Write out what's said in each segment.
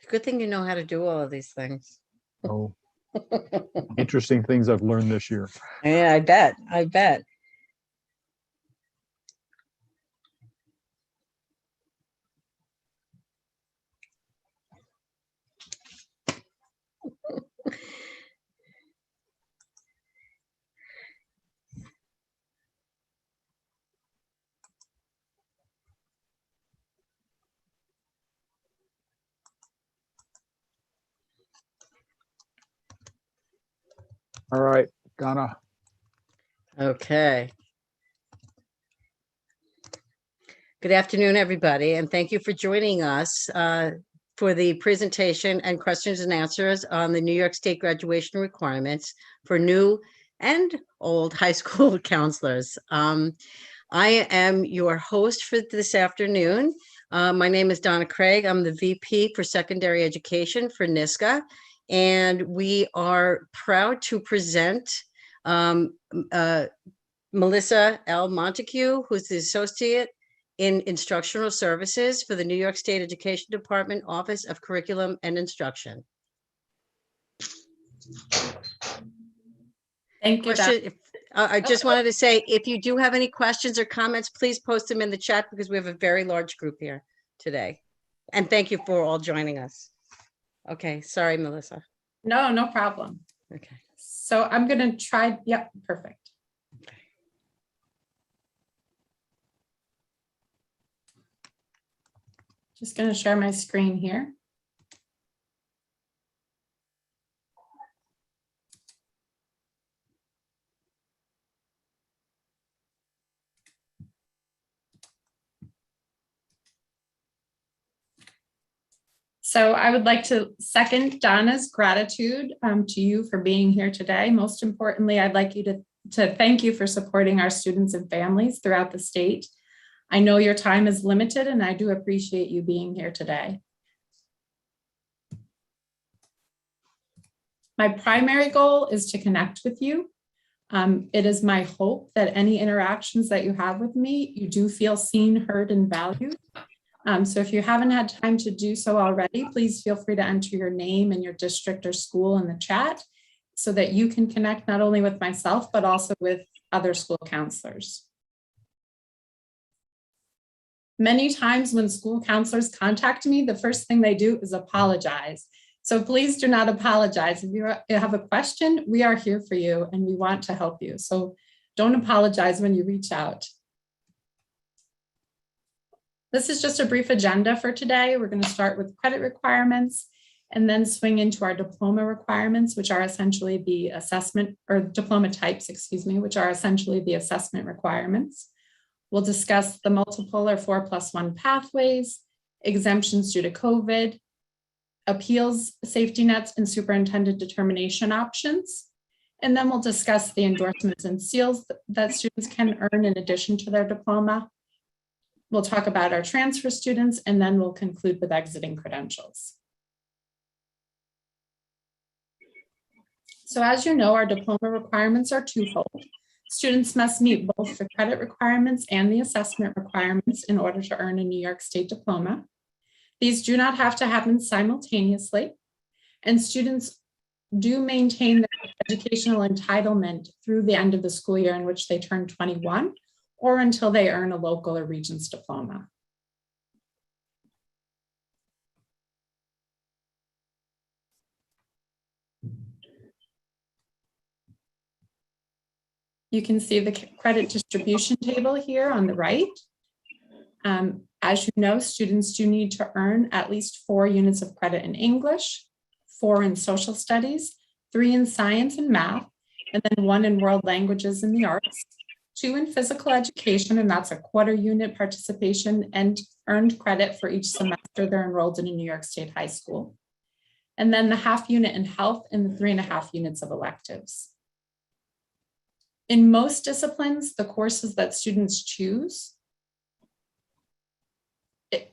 Good thing you know how to do all of these things. Oh, interesting things I've learned this year. Yeah, I bet. I bet. All right, Donna. Okay. Good afternoon, everybody, and thank you for joining us for the presentation and questions and answers on the New York State graduation requirements for new and old high school counselors. I am your host for this afternoon. My name is Donna Craig. I'm the VP for Secondary Education for NYSCA, and we are proud to present Melissa L. Montague, who's the Associate in Instructional Services for the New York State Education Department Office of Curriculum and Instruction. Thank you. I just wanted to say, if you do have any questions or comments, please post them in the chat because we have a very large group here today. And thank you for all joining us. Okay, sorry, Melissa. No, no problem. Okay. So I'm going to try. Yep, perfect. Okay. Just going to share my screen here. So I would like to second Donna's gratitude to you for being here today. Most importantly, I'd like you to thank you for supporting our students and families throughout the state. I know your time is limited, and I do appreciate you being here today. My primary goal is to connect with you. It is my hope that any interactions that you have with me, you do feel seen, heard, and valued. So if you haven't had time to do so already, please feel free to enter your name and your district or school in the chat so that you can connect not only with myself, but also with other school counselors. Many times when school counselors contact me, the first thing they do is apologize. So please do not apologize. If you have a question, we are here for you and we want to help you. So don't apologize when you reach out. This is just a brief agenda for today. We're going to start with credit requirements and then swing into our diploma requirements, which are essentially the assessment, or diploma types, excuse me, which are essentially the assessment requirements. We'll discuss the multiple or 4+1 pathways, exemptions due to COVID, appeals, safety nets, and superintendent determination options. And then we'll discuss the endorsements and seals that students can earn in addition to their diploma. We'll talk about our transfer students, and then we'll conclude with exiting credentials. So as you know, our diploma requirements are twofold. Students must meet both the credit requirements and the assessment requirements in order to earn a New York State diploma. These do not have to happen simultaneously, and students do maintain their educational entitlement through the end of the school year in which they turn 21, or until they earn a local or Regents diploma. You can see the credit distribution table here on the right. As you know, students do need to earn at least 4 units of credit in English, 4 in social studies, 3 in science and math, and then 1 in world languages and the arts, 2 in physical education, and that's a quarter unit participation and earned credit for each semester they're enrolled in a New York State high school. And then the half unit in health and the 3.5 units of electives. In most disciplines, the courses that students choose,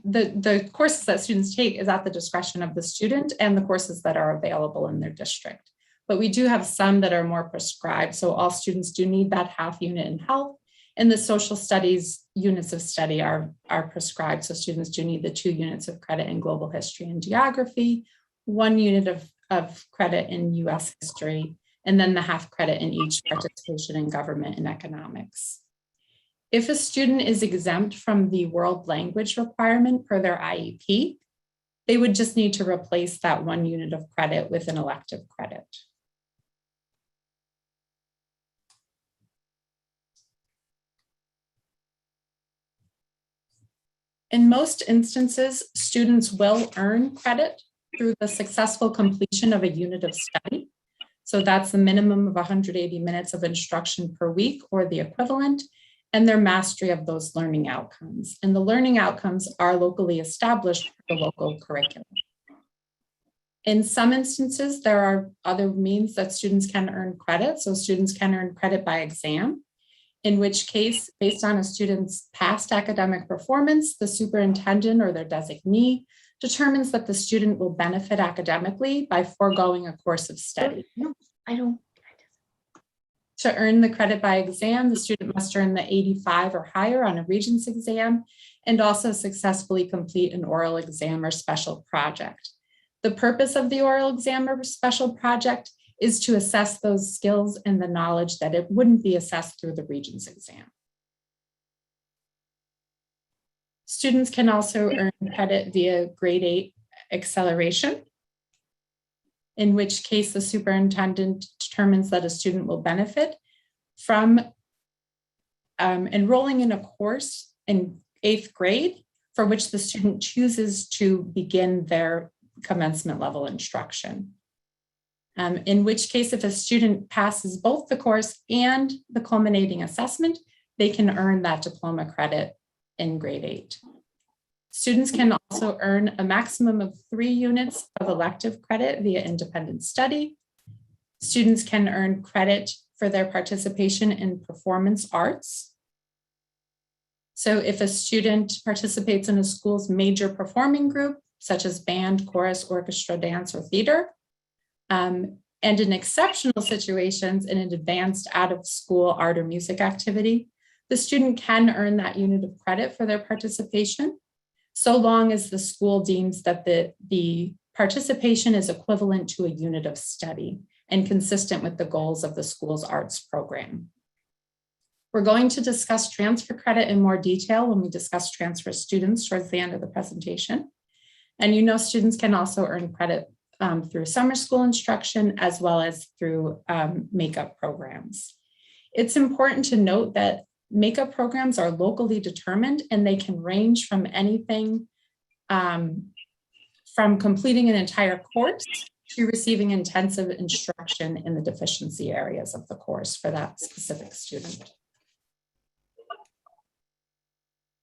the courses that students take is at the discretion of the student and the courses that are available in their district. But we do have some that are more prescribed. So all students do need that half unit in health And the social studies units of study are prescribed. So students do need the 2 units of credit in global history and geography, 1 unit of credit in US history, and then the half credit in each participation in government and economics. If a student is exempt from the world language requirement per their IEP, they would just need to replace that 1 unit of credit with an elective credit. In most instances, students will earn credit through the successful completion of a unit of study. So that's the minimum of 180 minutes of instruction per week or the equivalent, and their mastery of those learning outcomes. And the learning outcomes are locally established for the local curriculum. In some instances, there are other means that students can earn credit. So students can earn credit by exam, in which case, based on a student's past academic performance, the superintendent or their designee determines that the student will benefit academically by foregoing a course of study. No, I don't. To earn the credit by exam, the student must earn the 85 or higher on a Regents exam and also successfully complete an oral exam or special project. The purpose of the oral exam or special project is to assess those skills and the knowledge that it wouldn't be assessed through the Regents exam. Students can also earn credit via grade 8 acceleration, in which case the superintendent determines that a student will benefit from enrolling in a course in 8th grade for which the student chooses to begin their commencement level instruction. In which case, if a student passes both the course and the culminating assessment, they can earn that diploma credit in grade 8. Students can also earn a maximum of 3 units of elective credit via independent study. Students can earn credit for their participation in performance arts. So if a student participates in a school's major performing group, such as band, chorus, orchestra, dance, or theater, and in exceptional situations in an advanced out-of-school art or music activity, the student can earn that unit of credit for their participation, so long as the school deems that the participation is equivalent to a unit of study and consistent with the goals of the school's arts program. We're going to discuss transfer credit in more detail when we discuss transfer students towards the end of the presentation. And you know, students can also earn credit through summer school instruction as well as through makeup programs. It's important to note that makeup programs are locally determined and they can range from anything from completing an entire course to receiving intensive instruction in the deficiency areas of the course for that specific student.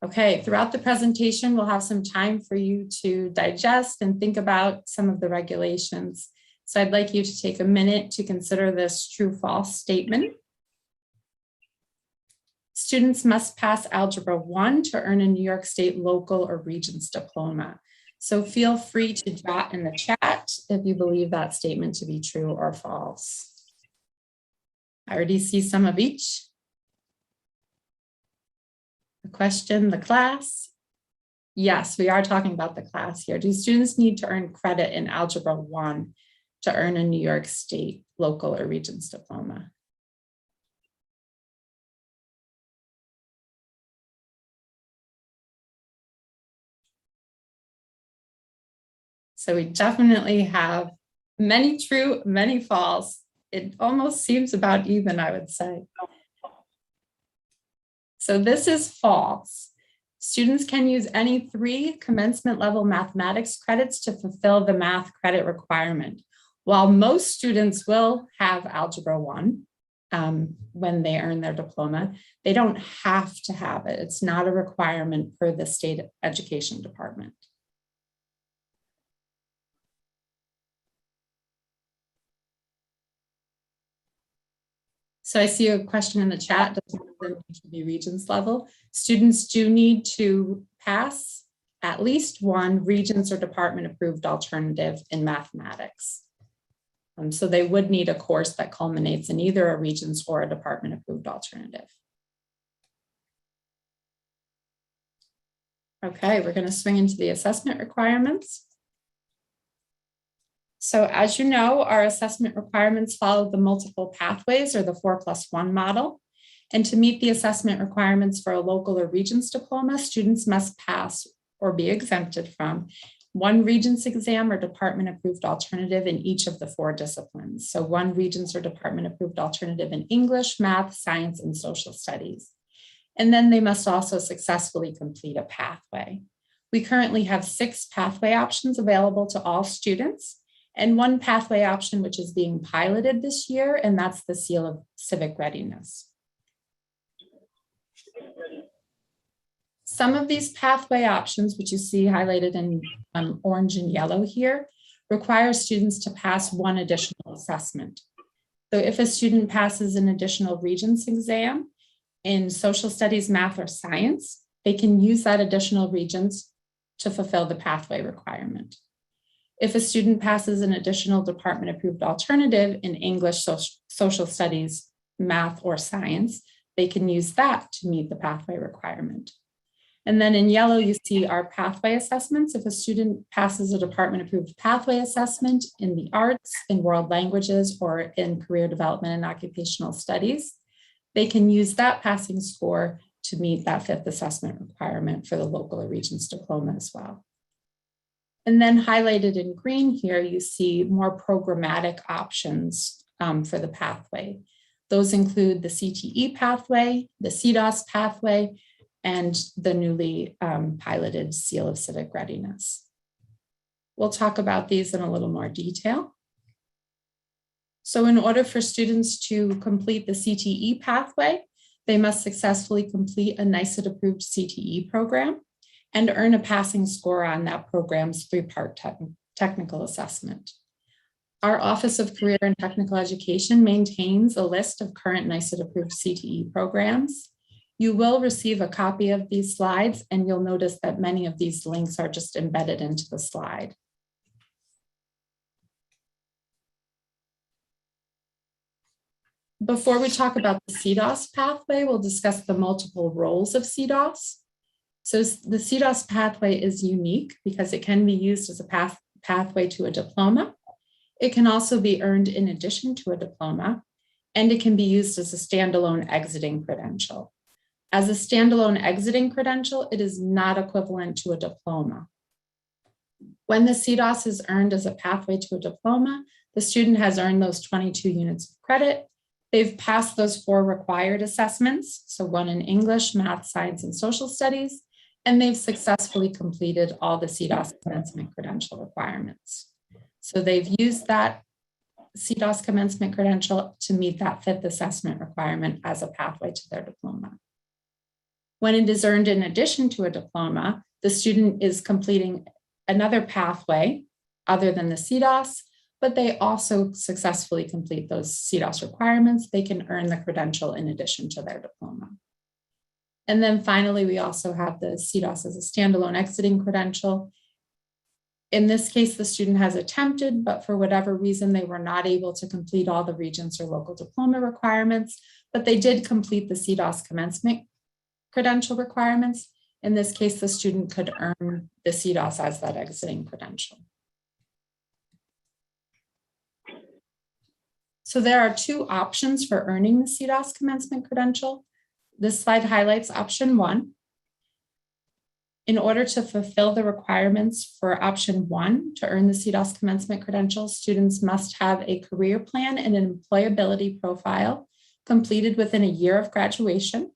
Okay, throughout the presentation, we'll have some time for you to digest and think about some of the regulations. So I'd like you to take a minute to consider this true-false statement. Students must pass Algebra 1 to earn a New York State local or Regents diploma. So feel free to jot in the chat if you believe that statement to be true or false. I already see some of each. The question, the class. Yes, we are talking about the class here. Do students need to earn credit in Algebra 1 to earn a New York State local or Regents diploma? So we definitely have many true, many false. It almost seems about even, I would say. So this is false. Students can use any 3 commencement level mathematics credits to fulfill the math credit requirement. While most students will have Algebra 1 when they earn their diploma, they don't have to have it. It's not a requirement per the state education department. So I see a question in the chat, does it need to be Regents level? Students do need to pass at least 1 Regents or department approved alternative in mathematics. So they would need a course that culminates in either a Regents or a department approved alternative. Okay, we're going to swing into the assessment requirements. So as you know, our assessment requirements follow the multiple pathways or the 4+1 model. And to meet the assessment requirements for a local or Regents diploma, students must pass or be exempted from one Regents exam or department approved alternative in each of the 4 disciplines. So one Regents or department approved alternative in English, math, science, and social studies. And then they must also successfully complete a pathway. We currently have 6 pathway options available to all students, and one pathway option which is being piloted this year, and that's the seal of civic readiness. Some of these pathway options, which you see highlighted in orange and yellow here, require students to pass one additional assessment. So if a student passes an additional Regents exam in social studies, math, or science, they can use that additional Regents to fulfill the pathway requirement. If a student passes an additional department approved alternative in English, social studies, math, or science, they can use that to meet the pathway requirement. And then in yellow, you see our pathway assessments. If a student passes a department approved pathway assessment in the arts, in world languages, or in career development and occupational studies, they can use that passing score to meet that 5th assessment requirement for the local or Regents diploma as well. And then highlighted in green here, you see more programmatic options for the pathway. Those include the CTE pathway, the CDOS pathway, and the newly piloted seal of civic readiness. We'll talk about these in a little more detail. So in order for students to complete the CTE pathway, they must successfully complete a NYSED approved CTE program and earn a passing score on that program's 3-part technical assessment. Our Office of Career and Technical Education maintains a list of current NYSED approved CTE programs. You will receive a copy of these slides, and you'll notice that many of these links are just embedded into the slide. Before we talk about the CDOS pathway, we'll discuss the multiple roles of CDOS. So the CDOS pathway is unique because it can be used as a pathway to a diploma. It can also be earned in addition to a diploma, and it can be used as a standalone exiting credential. As a standalone exiting credential, it is not equivalent to a diploma. When the CDOS is earned as a pathway to a diploma, the student has earned those 22 units of credit. They've passed those 4 required assessments, so one in English, math, science, and social studies, and they've successfully completed all the CDOS commencement credential requirements. So they've used that CDOS commencement credential to meet that 5th assessment requirement as a pathway to their diploma. When it is earned in addition to a diploma, the student is completing another pathway other than the CDOS, but they also successfully complete those CDOS requirements. They can earn the credential in addition to their diploma. And then finally, we also have the CDOS as a standalone exiting credential. In this case, the student has attempted, but for whatever reason, they were not able to complete all the Regents or local diploma requirements, but they did complete the CDOS commencement credential requirements. In this case, the student could earn the CDOS as that exiting credential. So there are 2 options for earning the CDOS commencement credential. This slide highlights option 1. In order to fulfill the requirements for option 1 to earn the CDOS commencement credential, students must have a career plan and an employability profile completed within a year of graduation.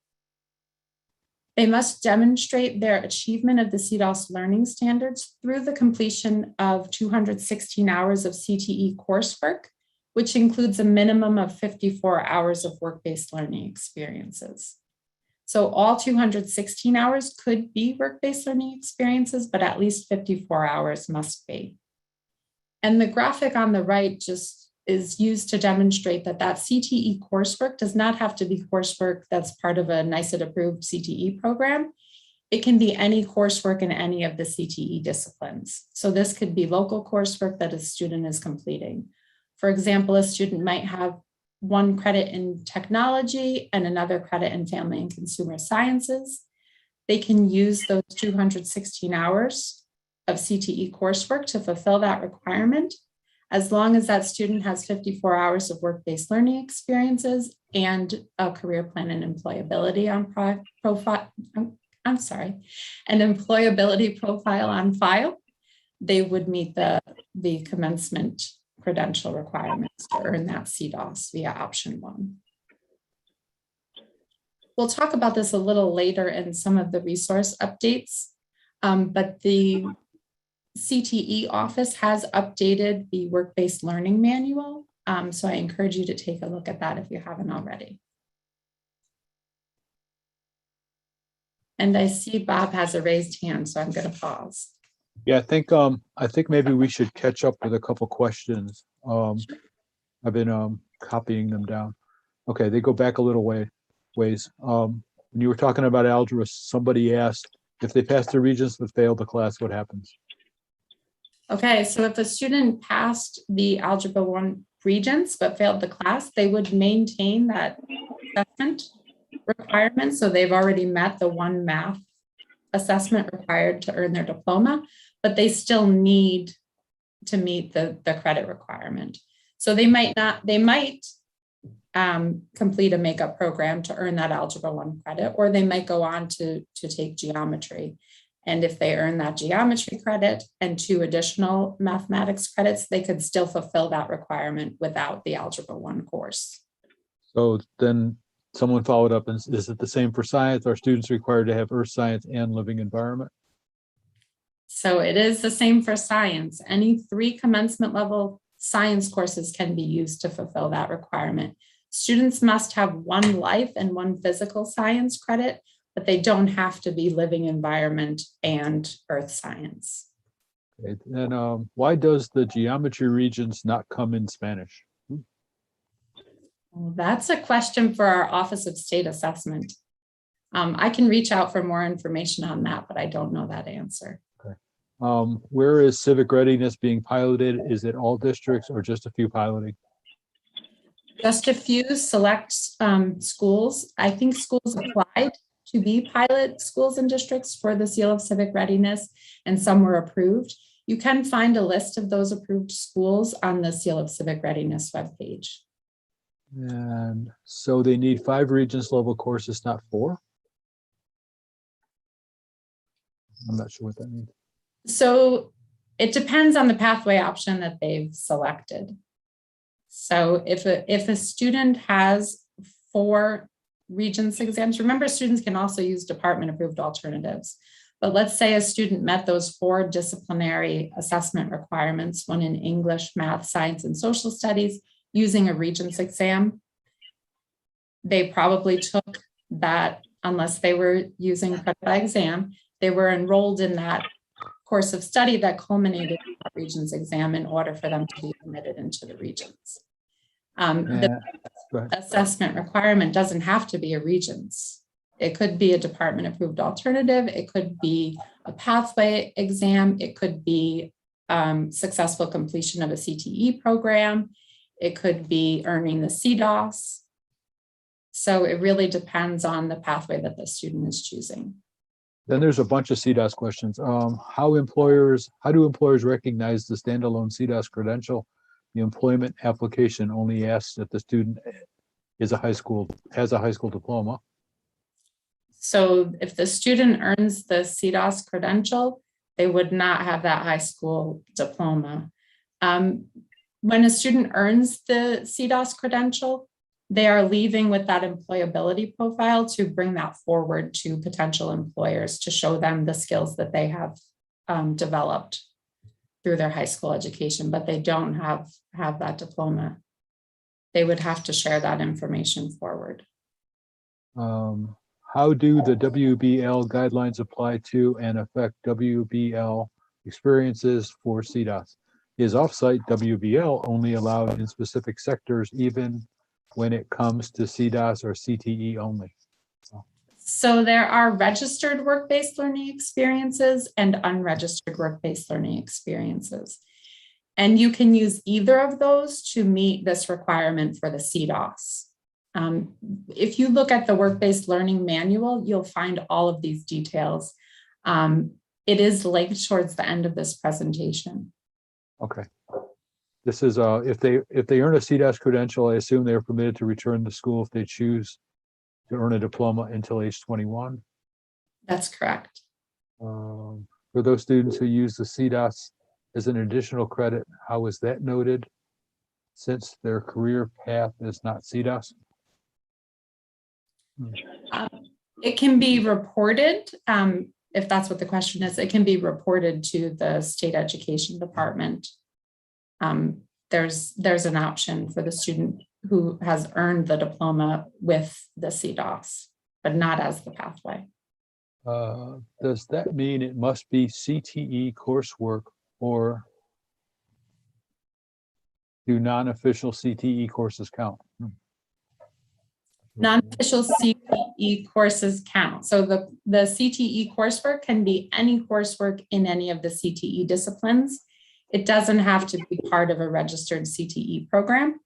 They must demonstrate their achievement of the CDOS learning standards through the completion of 216 hours of CTE coursework, which includes a minimum of 54 hours of work-based learning experiences. So all 216 hours could be work-based learning experiences, but at least 54 hours must be. And the graphic on the right just is used to demonstrate that that CTE coursework does not have to be coursework that's part of a NYSED approved CTE program. It can be any coursework in any of the CTE disciplines. So this could be local coursework that a student is completing. For example, a student might have 1 credit in technology and another credit in family and consumer sciences. they can use those 216 hours of CTE coursework to fulfill that requirement, as long as that student has 54 hours of work-based learning experiences and a career plan and employability profile. I'm sorry, an employability profile on file. They would meet the commencement credential requirements to earn that CDOS via option 1. We'll talk about this a little later in some of the resource updates, but the CTE office has updated the work-based learning manual. So I encourage you to take a look at that if you haven't already. And I see Bob has a raised hand, so I'm going to pause. Yeah, I think maybe we should catch up with a couple questions. I've been copying them down. Okay, they go back a little ways. When you were talking about algebra, somebody asked if they passed the Regents but failed the class, what happens? Okay, so if a student passed the Algebra 1 Regents but failed the class, they would maintain that assessment requirement. So they've already met the 1 math assessment required to earn their diploma, but they still need to meet the credit requirement. So they might complete a makeup program to earn that Algebra 1 credit, or they might go on to take geometry. And if they earn that geometry credit and 2 additional mathematics credits, they could still fulfill that requirement without the Algebra 1 course. So then someone followed up, and is it the same for science? Are students required to have earth science and living environment? So it is the same for science. Any 3 commencement level science courses can be used to fulfill that requirement. Students must have 1 life and 1 physical science credit, but they don't have to be living environment and earth science. Okay. And why does the geometry Regents not come in Spanish? Well, that's a question for our Office of State Assessment. I can reach out for more information on that, but I don't know that answer. Okay. Where is civic readiness being piloted? Is it all districts or just a few piloting? Just a few select schools. I think schools applied to be pilot schools and districts for the Seal of Civic Readiness, and some were approved. You can find a list of those approved schools on the Seal of Civic Readiness webpage. And so they need 5 Regents level courses, not 4? I'm not sure what that means. So it depends on the pathway option that they've selected. So if a student has 4 Regents exams, remember students can also use department approved alternatives. But let's say a student met those 4 disciplinary assessment requirements, 1 in English, math, science, and social studies, using a Regents exam. They probably took that, unless they were using credit by exam, they were enrolled in that course of study that culminated in that Regents exam in order for them to be admitted into the Regents. The assessment requirement doesn't have to be a Regents. It could be a department approved alternative. It could be a pathway exam. It could be successful completion of a CTE program. It could be earning the CDOS. So it really depends on the pathway that the student is choosing. Then there's a bunch of CDOS questions. How do employers recognize the standalone CDOS credential? The employment application only asks that the student has a high school diploma. So if the student earns the CDOS credential, they would not have that high school diploma. When a student earns the CDOS credential, they are leaving with that employability profile to bring that forward to potential employers to show them the skills that they have developed through their high school education, but they don't have that diploma. They would have to share that information forward. How do the WBL guidelines apply to and affect WBL experiences for CDOS? Is offsite WBL only allowed in specific sectors, even when it comes to CDOS or CTE only? So there are registered work-based learning experiences and unregistered work-based learning experiences. And you can use either of those to meet this requirement for the CDOS. If you look at the work-based learning manual, you'll find all of these details. It is linked towards the end of this presentation. Okay. This is if they earn a CDOS credential, I assume they are permitted to return to school if they choose to earn a diploma until age 21. That's correct. For those students who use the CDOS as an additional credit, how is that noted since their career path is not CDOS? It can be reported, if that's what the question is, it can be reported to the state education department. There's an option for the student who has earned the diploma with the CDOS, but not as the pathway. Does that mean it must be CTE coursework, or do non-official CTE courses count? Non-official CTE courses count. So the CTE coursework can be any coursework in any of the CTE disciplines. It doesn't have to be part of a registered CTE program.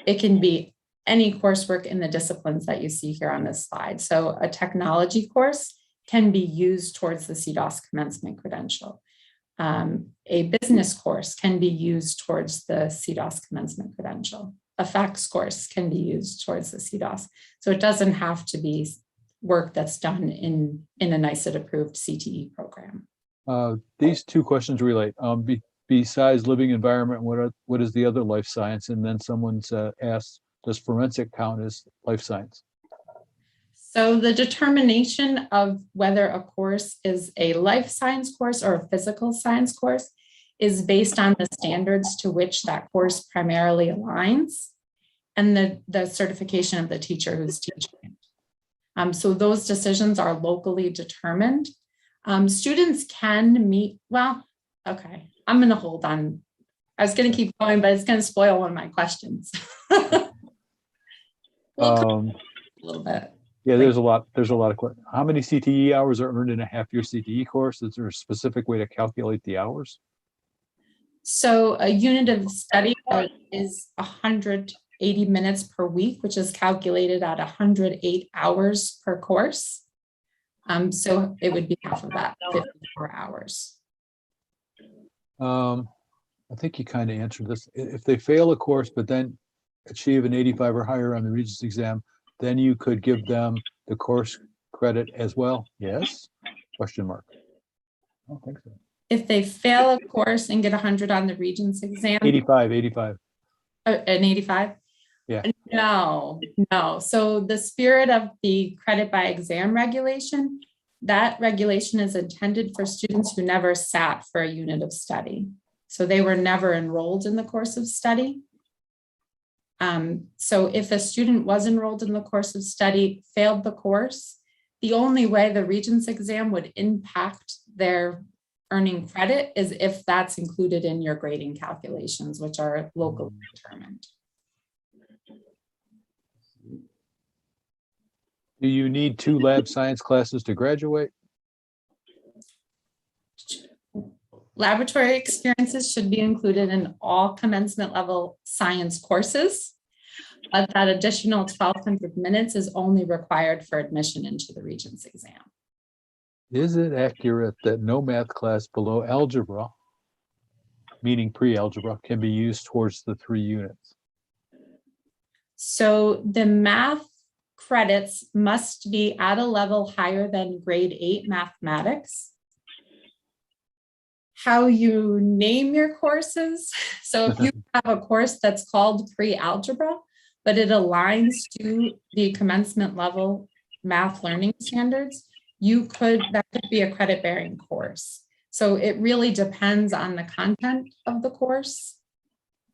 It can be any coursework in the disciplines that you see here on this slide. So a technology course can be used towards the CDOS commencement credential. A business course can be used towards the CDOS commencement credential. A FACS course can be used towards the CDOS. So it doesn't have to be work that's done in a NYSED approved CTE program. These two questions relate. Besides living environment, what is the other life science? And then someone's asked, does forensic count as life science? So the determination of whether a course is a life science course or a physical science course is based on the standards to which that course primarily aligns and the certification of the teacher who's teaching it. So those decisions are locally determined. Students can meet, well, okay, I'm going to hold on. I was going to keep going, but it's going to spoil one of my questions. A little bit. Yeah, there's a lot of questions. How many CTE hours are earned in a half-year CTE course? Is there a specific way to calculate the hours? So a unit of study is 180 minutes per week, which is calculated at 108 hours per course. So it would be half of that, 54 hours. I think you kind of answered this. If they fail a course, but then achieve an 85 or higher on the Regents exam, then you could give them the course credit as well? Yes? Question mark. I don't think so. If they fail a course and get 100 on the Regents exam. 85. An 85? Yeah. No. So the spirit of the credit by exam regulation, that regulation is intended for students who never sat for a unit of study. So they were never enrolled in the course of study. So if a student was enrolled in the course of study, failed the course, the only way the Regents exam would impact their earning credit is if that's included in your grading calculations, which are locally determined. Do you need 2 lab science classes to graduate? Laboratory experiences should be included in all commencement level science courses, but that additional 1,200 minutes is only required for admission into the Regents exam. Is it accurate that no math class below algebra, meaning pre-algebra, can be used towards the 3 units? So the math credits must be at a level higher than grade 8 mathematics. How you name your courses. So if you have a course that's called pre-algebra, but it aligns to the commencement level math learning standards, that could be a credit bearing course. So it really depends on the content of the course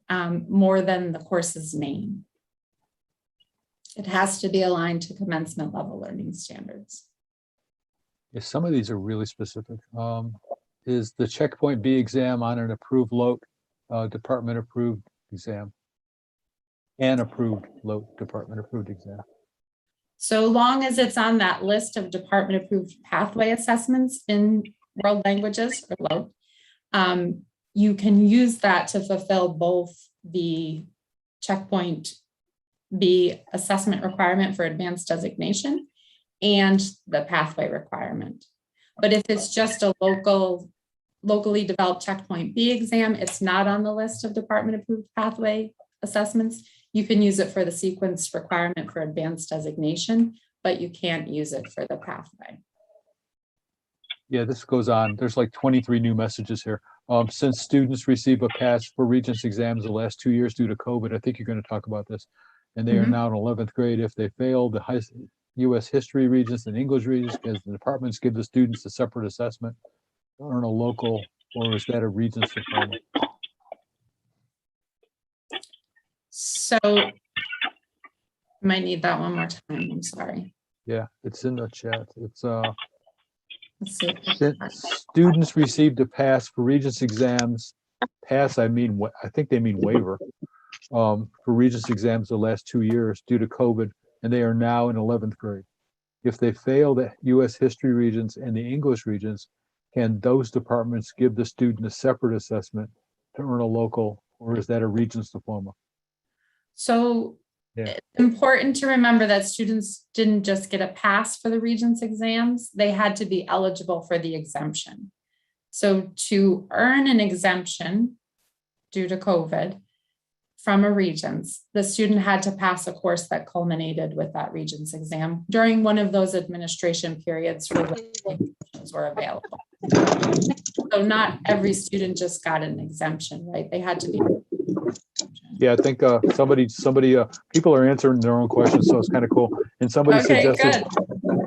more than the course's name. It has to be aligned to commencement level learning standards. Yeah, some of these are really specific. Is the checkpoint B exam on an approved LOTE department approved exam? An approved LOTE department approved exam. So long as it's on that list of department approved pathway assessments in world languages or LOTE, you can use that to fulfill both the checkpoint be assessment requirement for advanced designation and the pathway requirement. But if it's just a locally developed checkpoint B exam, it's not on the list of department approved pathway assessments. You can use it for the sequence requirement for advanced designation, but you can't use it for the pathway. Yeah, this goes on. There's like 23 new messages here. Since students receive a pass for Regents exams the last 2 years due to COVID, I think you're going to talk about this, and they are now in 11th grade. If they fail the U.S. history Regents and English Regents, as the departments give the students a separate assessment to earn a local, or is that a Regents diploma? So you might need that one more time. I'm sorry. Yeah, it's in the chat. It's Let's see. students received a pass for Regents exams. Pass, I think they mean waiver, for Regents exams the last 2 years due to COVID, and they are now in 11th grade. If they fail the U.S. history Regents and the English Regents, can those departments give the student a separate assessment to earn a local, or is that a Regents diploma? So Yeah. it's important to remember that students didn't just get a pass for the Regents exams, they had to be eligible for the exemption. So to earn an exemption due to COVID from a Regents, the student had to pass a course that culminated with that Regents exam during one of those administration periods for which exemptions were available. So not every student just got an exemption, right? They had to be. Yeah, I think people are answering their own questions, so it's kind of cool. And somebody suggested,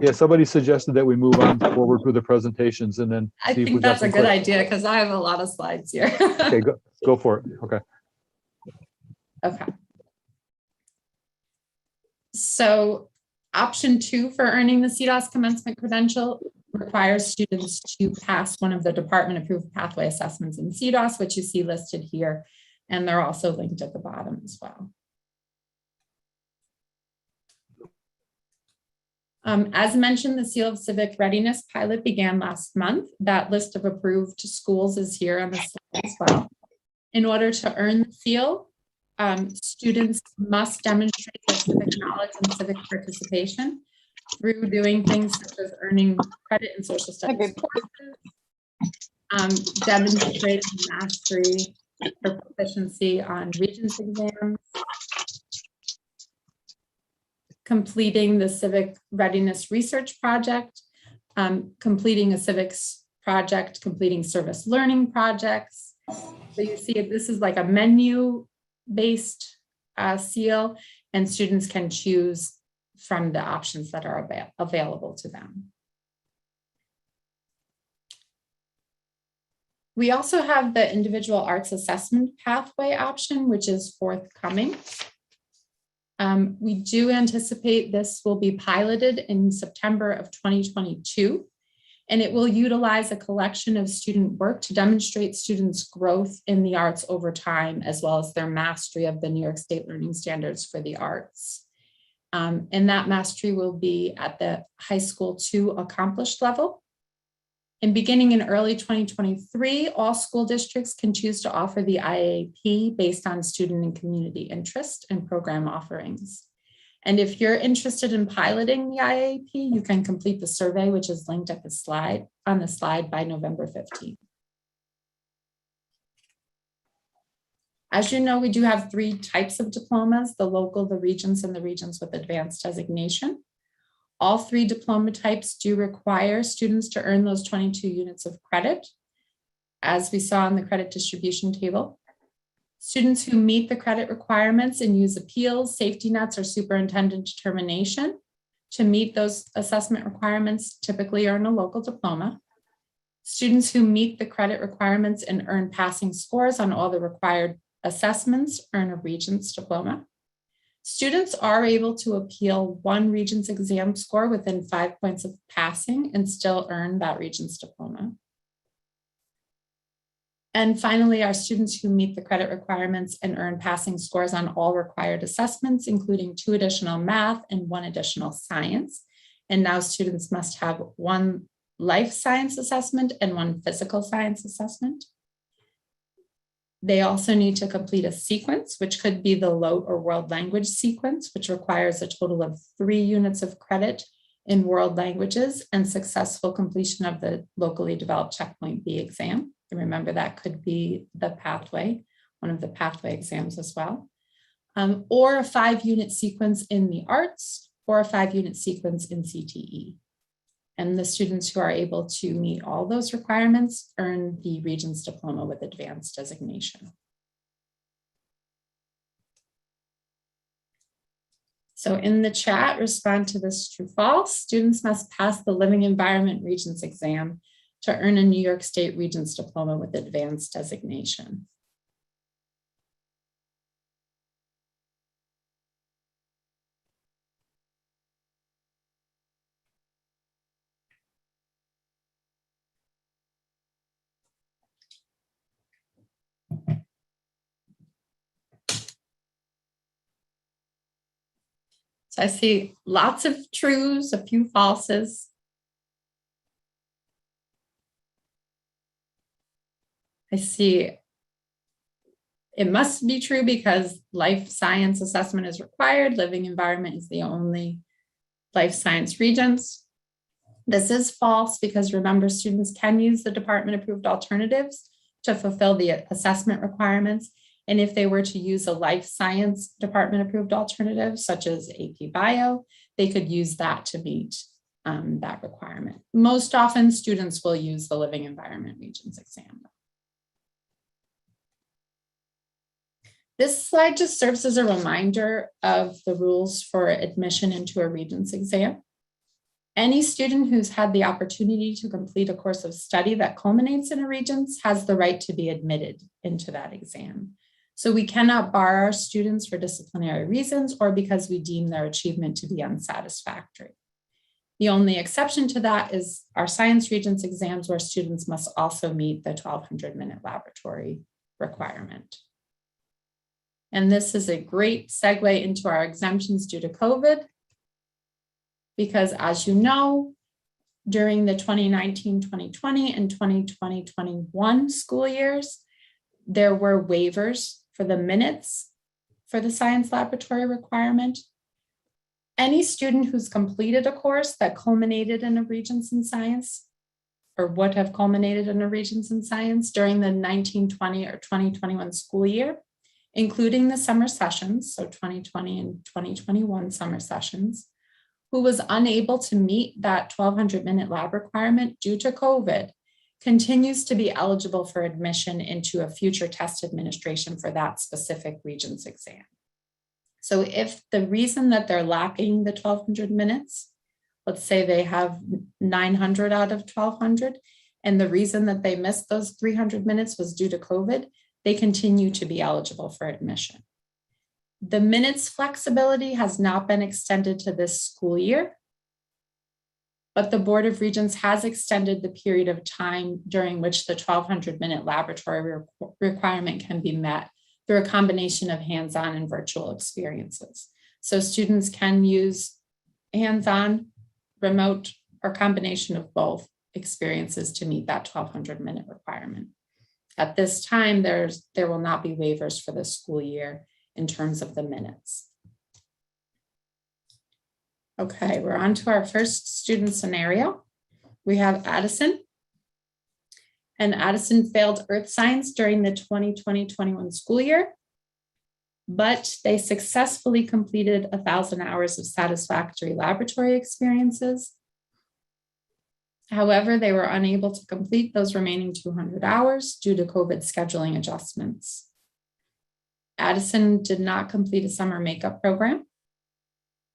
yeah, somebody suggested that we move on forward with the presentations and then. I think that's a good idea because I have a lot of slides here. Okay, go for it. Okay. Okay. So option 2 for earning the CDOS commencement credential requires students to pass one of the department approved pathway assessments in CDOS, which you see listed here. And they're also linked at the bottom as well. As mentioned, the Seal of Civic Readiness pilot began last month. That list of approved schools is here on the slide as well. In order to earn the seal, students must demonstrate their civic knowledge and civic participation through doing things such as earning credit in social studies courses, demonstrating mastery for proficiency on Regents exams, completing the Civic Readiness Research Project, completing a civics project, completing service learning projects. So you see this is like a menu-based seal, and students can choose from the options that are available to them. We also have the individual arts assessment pathway option, which is forthcoming. We do anticipate this will be piloted in September of 2022, and it will utilize a collection of student work to demonstrate students' growth in the arts over time, as well as their mastery of the New York State Learning Standards for the Arts. And that mastery will be at the high school 2 accomplished level. And beginning in early 2023, all school districts can choose to offer the IAP based on student and community interest and program offerings. And if you're interested in piloting the IAP, you can complete the survey, which is linked at the slide by November 15th. As you know, we do have 3 types of diplomas: the local, the Regents, and the Regents with advanced designation. All 3 diploma types do require students to earn those 22 units of credit, as we saw in the credit distribution table. Students who meet the credit requirements and use appeals, safety nets, or superintendent determination to meet those assessment requirements typically earn a local diploma. Students who meet the credit requirements and earn passing scores on all the required assessments earn a Regents diploma. Students are able to appeal 1 Regents exam score within 5 points of passing and still earn that Regents diploma. And finally, our students who meet the credit requirements and earn passing scores on all required assessments, including 2 additional math and 1 additional science. And now students must have 1 life science assessment and 1 physical science assessment. They also need to complete a sequence, which could be the LOTE or world language sequence, which requires a total of 3 units of credit in world languages and successful completion of the locally developed checkpoint B exam. And remember, that could be the pathway, one of the pathway exams as well. Or a 5-unit sequence in the arts, or a 5-unit sequence in CTE. And the students who are able to meet all those requirements earn the Regents Diploma with Advanced designation. So in the chat, respond to this true false. Students must pass the Living Environment Regents exam to earn a New York State Regents Diploma with Advanced designation. So I see lots of trues, a few falses. I see it must be true because life science assessment is required. Living environment is the only life science regents. This is false because remember, students can use the department approved alternatives to fulfill the assessment requirements. And if they were to use a life science department approved alternative, such as AP Bio, they could use that to meet that requirement. Most often students will use the Living Environment Regents exam. This slide just serves as a reminder of the rules for admission into a Regents exam. Any student who's had the opportunity to complete a course of study that culminates in a Regents has the right to be admitted into that exam. So we cannot bar our students for disciplinary reasons or because we deem their achievement to be unsatisfactory. The only exception to that is our science Regents exams where students must also meet the 1200-minute laboratory requirement. And this is a great segue into our exemptions due to COVID, because as you know, during the 2019-2020 and 2020-21 school years, there were waivers for the minutes for the science laboratory requirement. Any student who's completed a course that culminated in a Regents in Science or would have culminated in a Regents in Science during the 1920 or 2021 school year, including the summer sessions, so 2020 and 2021 summer sessions, who was unable to meet that 1200-minute lab requirement due to COVID, continues to be eligible for admission into a future test administration for that specific Regents exam. So if the reason that they're lacking the 1200 minutes, let's say they have 900 out of 1200, and the reason that they missed those 300 minutes was due to COVID, they continue to be eligible for admission. The minutes flexibility has not been extended to this school year, but the Board of Regents has extended the period of time during which the 1200-minute laboratory requirement can be met through a combination of hands-on and virtual experiences. So students can use hands-on, remote, or combination of both experiences to meet that 1200-minute requirement. At this time, there will not be waivers for the school year in terms of the minutes. Okay, we're on to our first student scenario. We have Addison. And Addison failed Earth Science during the 2020-21 school year, but they successfully completed 1,000 hours of satisfactory laboratory experiences. However, they were unable to complete those remaining 200 hours due to COVID scheduling adjustments. Addison did not complete a summer makeup program.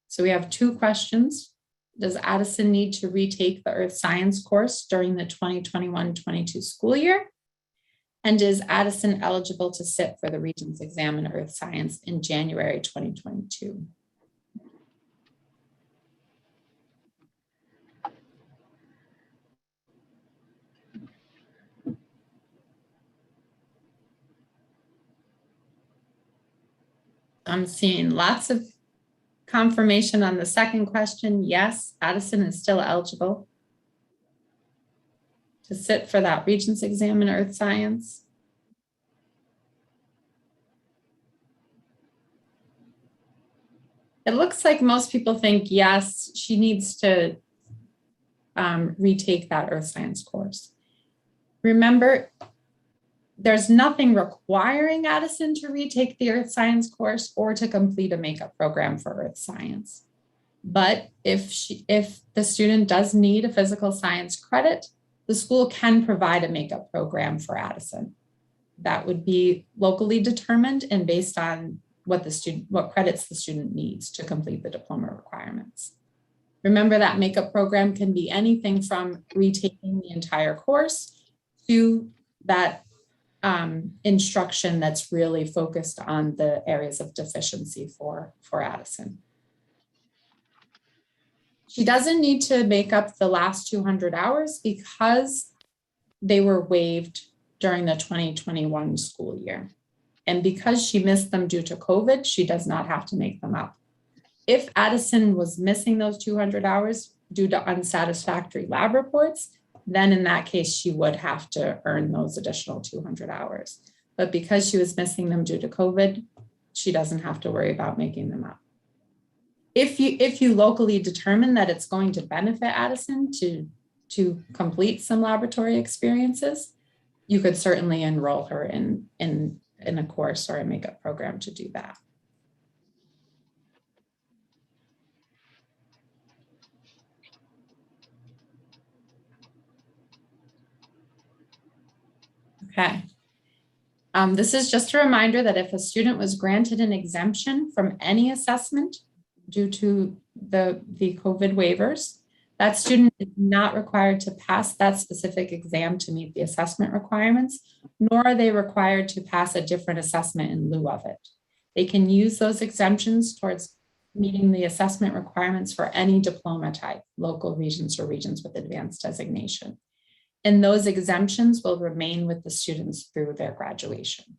So we have 2 questions. Does Addison need to retake the Earth Science course during the 2021-22 school year? And is Addison eligible to sit for the Regents exam in Earth Science in January 2022? I'm seeing lots of confirmation on the second question. Yes, Addison is still eligible to sit for that Regents exam in Earth Science. It looks like most people think, yes, she needs to retake that earth science course. Remember, there's nothing requiring Addison to retake the earth science course or to complete a makeup program for earth science. But if the student does need a physical science credit, the school can provide a makeup program for Addison. That would be locally determined and based on what credits the student needs to complete the diploma requirements. Remember that makeup program can be anything from retaking the entire course to that instruction that's really focused on the areas of deficiency for Addison. She doesn't need to make up the last 200 hours because they were waived during the 2021 school year. And because she missed them due to COVID, she does not have to make them up. If Addison was missing those 200 hours due to unsatisfactory lab reports, then in that case, she would have to earn those additional 200 hours. But because she was missing them due to COVID, she doesn't have to worry about making them up. If you locally determine that it's going to benefit Addison to complete some laboratory experiences, you could certainly enroll her in a course or a makeup program to do that. Okay. This is just a reminder that if a student was granted an exemption from any assessment due to the COVID waivers, that student is not required to pass that specific exam to meet the assessment requirements, nor are they required to pass a different assessment in lieu of it. They can use those exemptions towards meeting the assessment requirements for any diploma type, local, regions, or regions with advanced designation. And those exemptions will remain with the students through their graduation.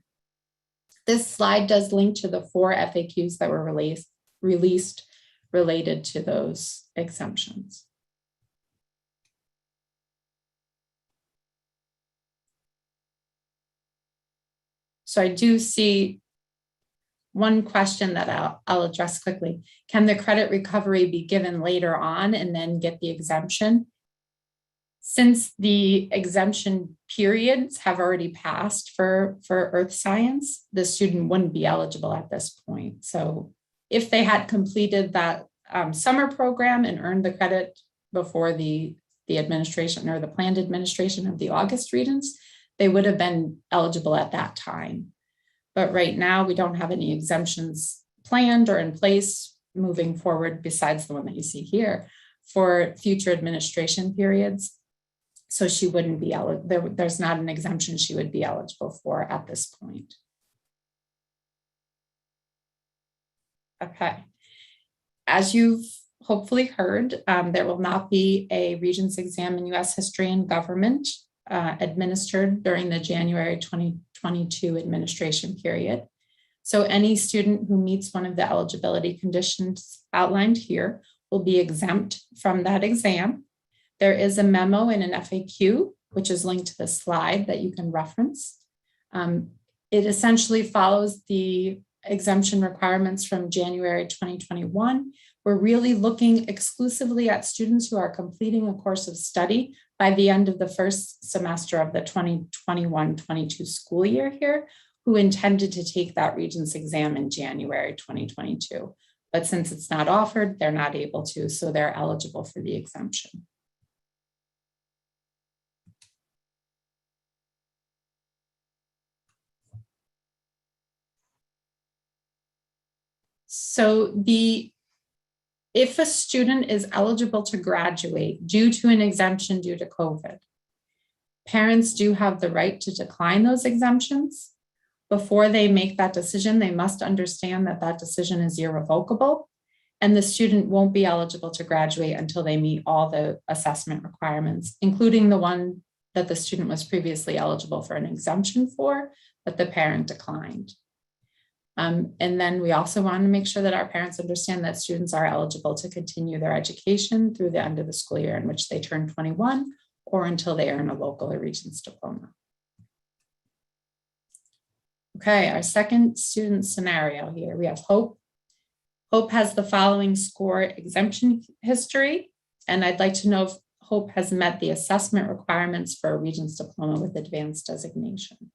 This slide does link to the 4 FAQs that were released related to those exemptions. So I do see one question that I'll address quickly. Can the credit recovery be given later on and then get the exemption? Since the exemption periods have already passed for earth science, the student wouldn't be eligible at this point. So if they had completed that summer program and earned the credit before the administration or the planned administration of the August readings, they would have been eligible at that time. But right now we don't have any exemptions planned or in place moving forward besides the one that you see here for future administration periods. So she wouldn't be eligible. There's not an exemption she would be eligible for at this point. Okay. As you've hopefully heard, there will not be a Regents exam in U.S. history and government administered during the January 2022 administration period. So any student who meets one of the eligibility conditions outlined here will be exempt from that exam. There is a memo in an FAQ, which is linked to the slide that you can reference. It essentially follows the exemption requirements from January 2021. We're really looking exclusively at students who are completing a course of study by the end of the first semester of the 2021-22 school year here, who intended to take that Regents exam in January 2022. But since it's not offered, they're not able to, so they're eligible for the exemption. So if a student is eligible to graduate due to an exemption due to COVID, parents do have the right to decline those exemptions. Before they make that decision, they must understand that that decision is irrevocable, and the student won't be eligible to graduate until they meet all the assessment requirements, including the one that the student was previously eligible for an exemption for, but the parent declined. And then we also want to make sure that our parents understand that students are eligible to continue their education through the end of the school year in which they turn 21 or until they earn a local or Regents diploma. Okay, our second student scenario here, we have Hope. Hope has the following score exemption history, and I'd like to know if Hope has met the assessment requirements for a Regents Diploma with advanced designation.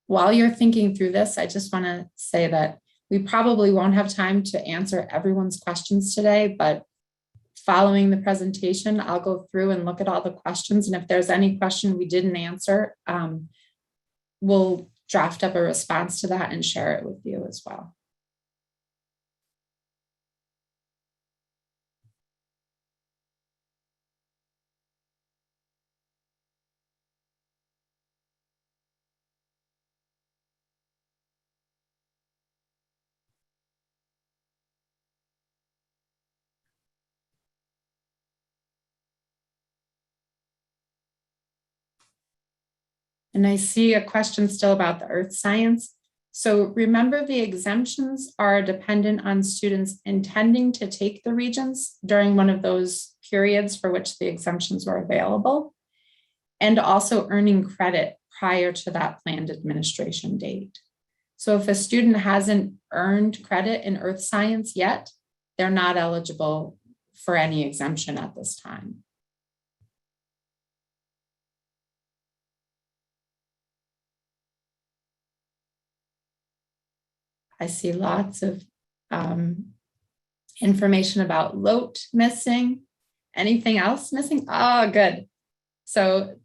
While you're thinking through this, I just want to say that we probably won't have time to answer everyone's questions today, but following the presentation, I'll go through and look at all the questions. And if there's any question we didn't answer, we'll draft up a response to that and share it with you as well. And I see a question still about the earth science. So remember, the exemptions are dependent on students intending to take the Regents during one of those periods for which the exemptions were available, and also earning credit prior to that planned administration date. So if a student hasn't earned credit in earth science yet, they're not eligible for any exemption at this time. I see lots of information about LOTE missing. Anything else missing? Oh, good. So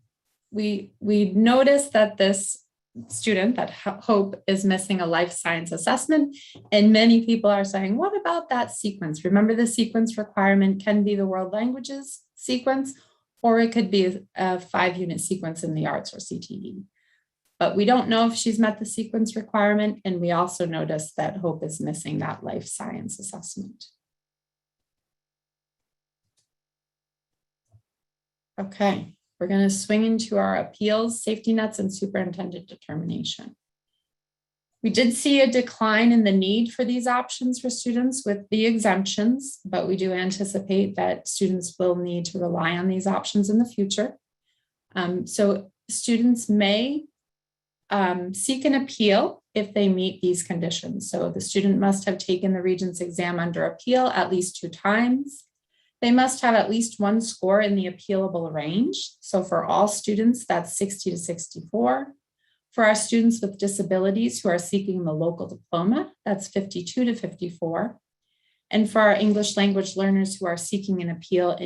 we noticed that this student, that Hope, is missing a life science assessment, and many people are saying, what about that sequence? Remember, the sequence requirement can be the world languages sequence, or it could be a 5-unit sequence in the arts or CTE. But we don't know if she's met the sequence requirement, and we also noticed that Hope is missing that life science assessment. Okay, we're going to swing into our appeals, safety nets, and superintendent determination. We did see a decline in the need for these options for students with the exemptions, but we do anticipate that students will need to rely on these options in the future. So students may seek an appeal if they meet these conditions. So the student must have taken the Regents exam under appeal at least 2 times. They must have at least 1 score in the appealable range. So for all students, that's 60 to 64. For our students with disabilities who are seeking the local diploma, that's 52 to 54. And for our English language learners who are seeking an appeal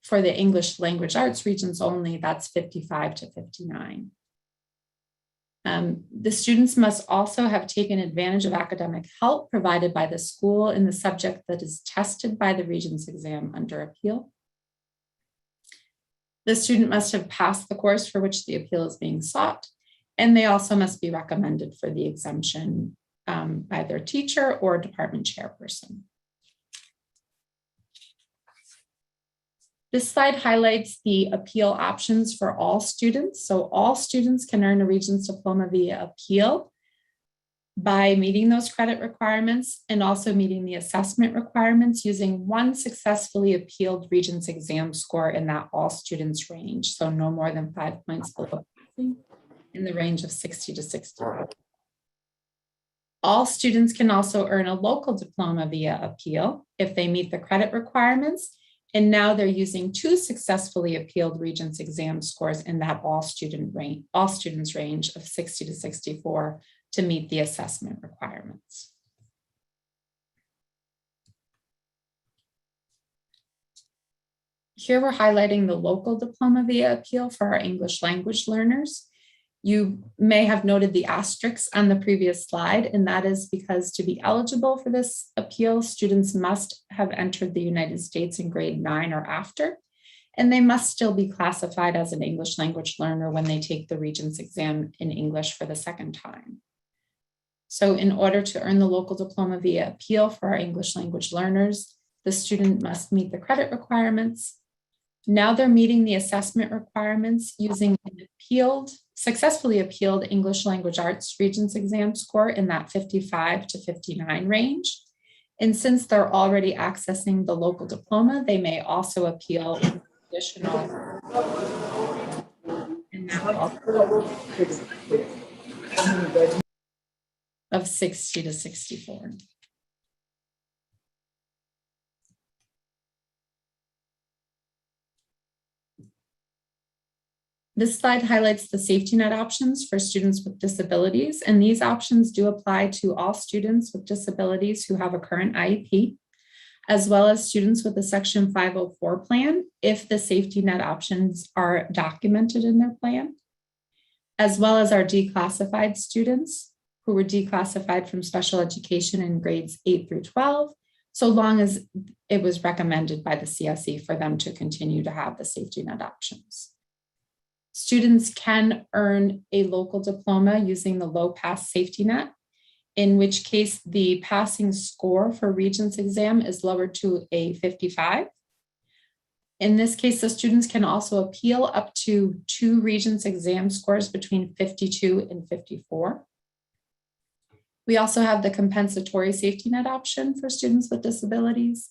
for the English language arts regions only, that's 55 to 59. The students must also have taken advantage of academic help provided by the school in the subject that is tested by the Regents exam under appeal. The student must have passed the course for which the appeal is being sought, and they also must be recommended for the exemption by their teacher or department chairperson. This slide highlights the appeal options for all students. So all students can earn a Regents Diploma via appeal by meeting those credit requirements and also meeting the assessment requirements using 1 successfully appealed Regents exam score in that all students range. So no more than 5 points below passing, in the range of 60 to 60. All students can also earn a local diploma via appeal if they meet the credit requirements. And now they're using 2 successfully appealed Regents exam scores in that all students range of 60 to 64 to meet the assessment requirements. Here we're highlighting the local diploma via appeal for our English language learners. You may have noted the asterisks on the previous slide, and that is because to be eligible for this appeal, students must have entered the United States in grade 9 or after, and they must still be classified as an English language learner when they take the Regents exam in English for the 2nd time. So in order to earn the local diploma via appeal for our English language learners, the student must meet the credit requirements. Now they're meeting the assessment requirements using an successfully appealed English language arts Regents exam score in that 55 to 59 range. And since they're already accessing the local diploma, they may also appeal additional of 60 to 64. This slide highlights the safety net options for students with disabilities, and these options do apply to all students with disabilities who have a current IEP, as well as students with a Section 504 plan, if the safety net options are documented in their plan, as well as our declassified students who were declassified from special education in grades 8 through 12, so long as it was recommended by the CSE for them to continue to have the safety net options. Students can earn a local diploma using the low pass safety net, in which case the passing score for Regents exam is lowered to a 55. In this case, the students can also appeal up to 2 Regents exam scores between 52 and 54. We also have the compensatory safety net option for students with disabilities.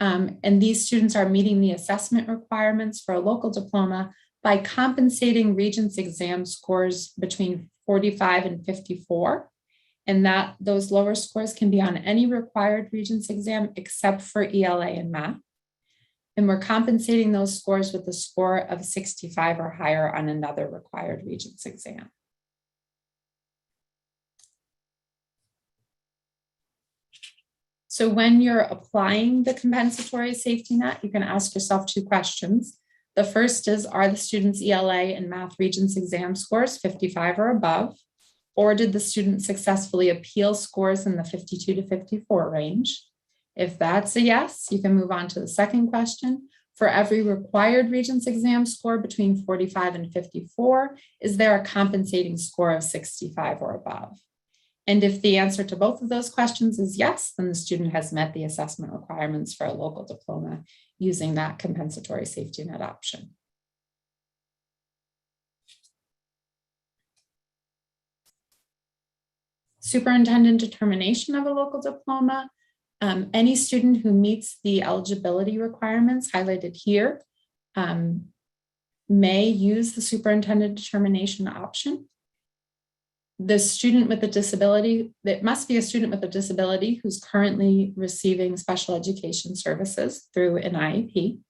And these students are meeting the assessment requirements for a local diploma by compensating Regents exam scores between 45 and 54. And that those lower scores can be on any required Regents exam except for ELA and math. And we're compensating those scores with a score of 65 or higher on another required Regents exam. So when you're applying the compensatory safety net, you can ask yourself 2 questions. The first is, are the students' ELA and math Regents exam scores 55 or above? Or did the student successfully appeal scores in the 52 to 54 range? If that's a yes, you can move on to the second question. For every required Regents exam score between 45 and 54, is there a compensating score of 65 or above? And if the answer to both of those questions is yes, then the student has met the assessment requirements for a local diploma using that compensatory safety net option. Superintendent determination of a local diploma. Any student who meets the eligibility requirements highlighted here may use the superintendent determination option. The student with a disability, it must be a student with a disability who's currently receiving special education services through an IEP.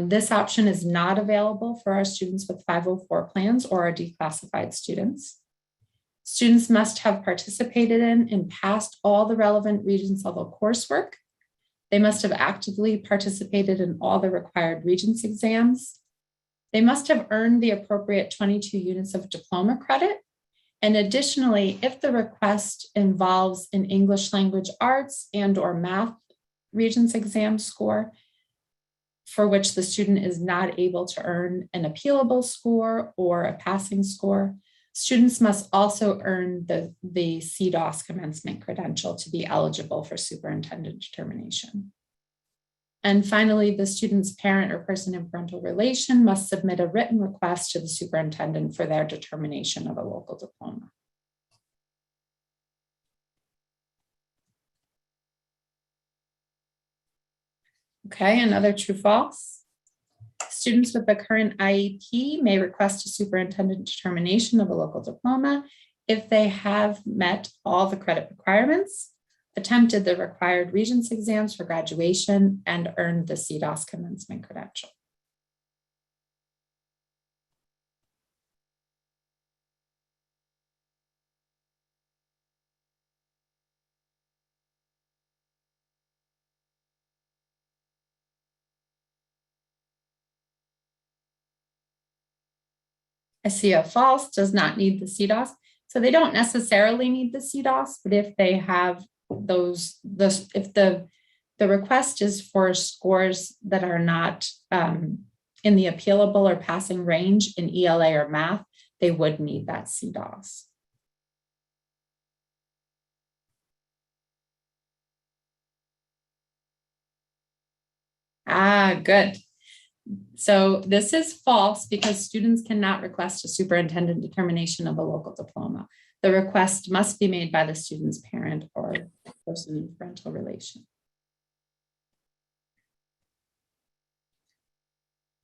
This option is not available for our students with 504 plans or our declassified students. Students must have participated in and passed all the relevant Regents level coursework. They must have actively participated in all the required Regents exams. They must have earned the appropriate 22 units of diploma credit. And additionally, if the request involves an English language arts and or math Regents exam score, for which the student is not able to earn an appealable score or a passing score, students must also earn the CDOS commencement credential to be eligible for superintendent determination. And finally, the student's parent or person in parental relation must submit a written request to the superintendent for their determination of a local diploma. Okay, another true false. Students with the current IEP may request a superintendent determination of a local diploma if they have met all the credit requirements, attempted the required Regents exams for graduation, and earned the CDOS commencement credential. I see a false, does not need the CDOS. So they don't necessarily need the CDOS, but if they have if the request is for scores that are not in the appealable or passing range in ELA or math, they would need that CDOS. Good. So this is false because students cannot request a superintendent determination of a local diploma. The request must be made by the student's parent or person in parental relation.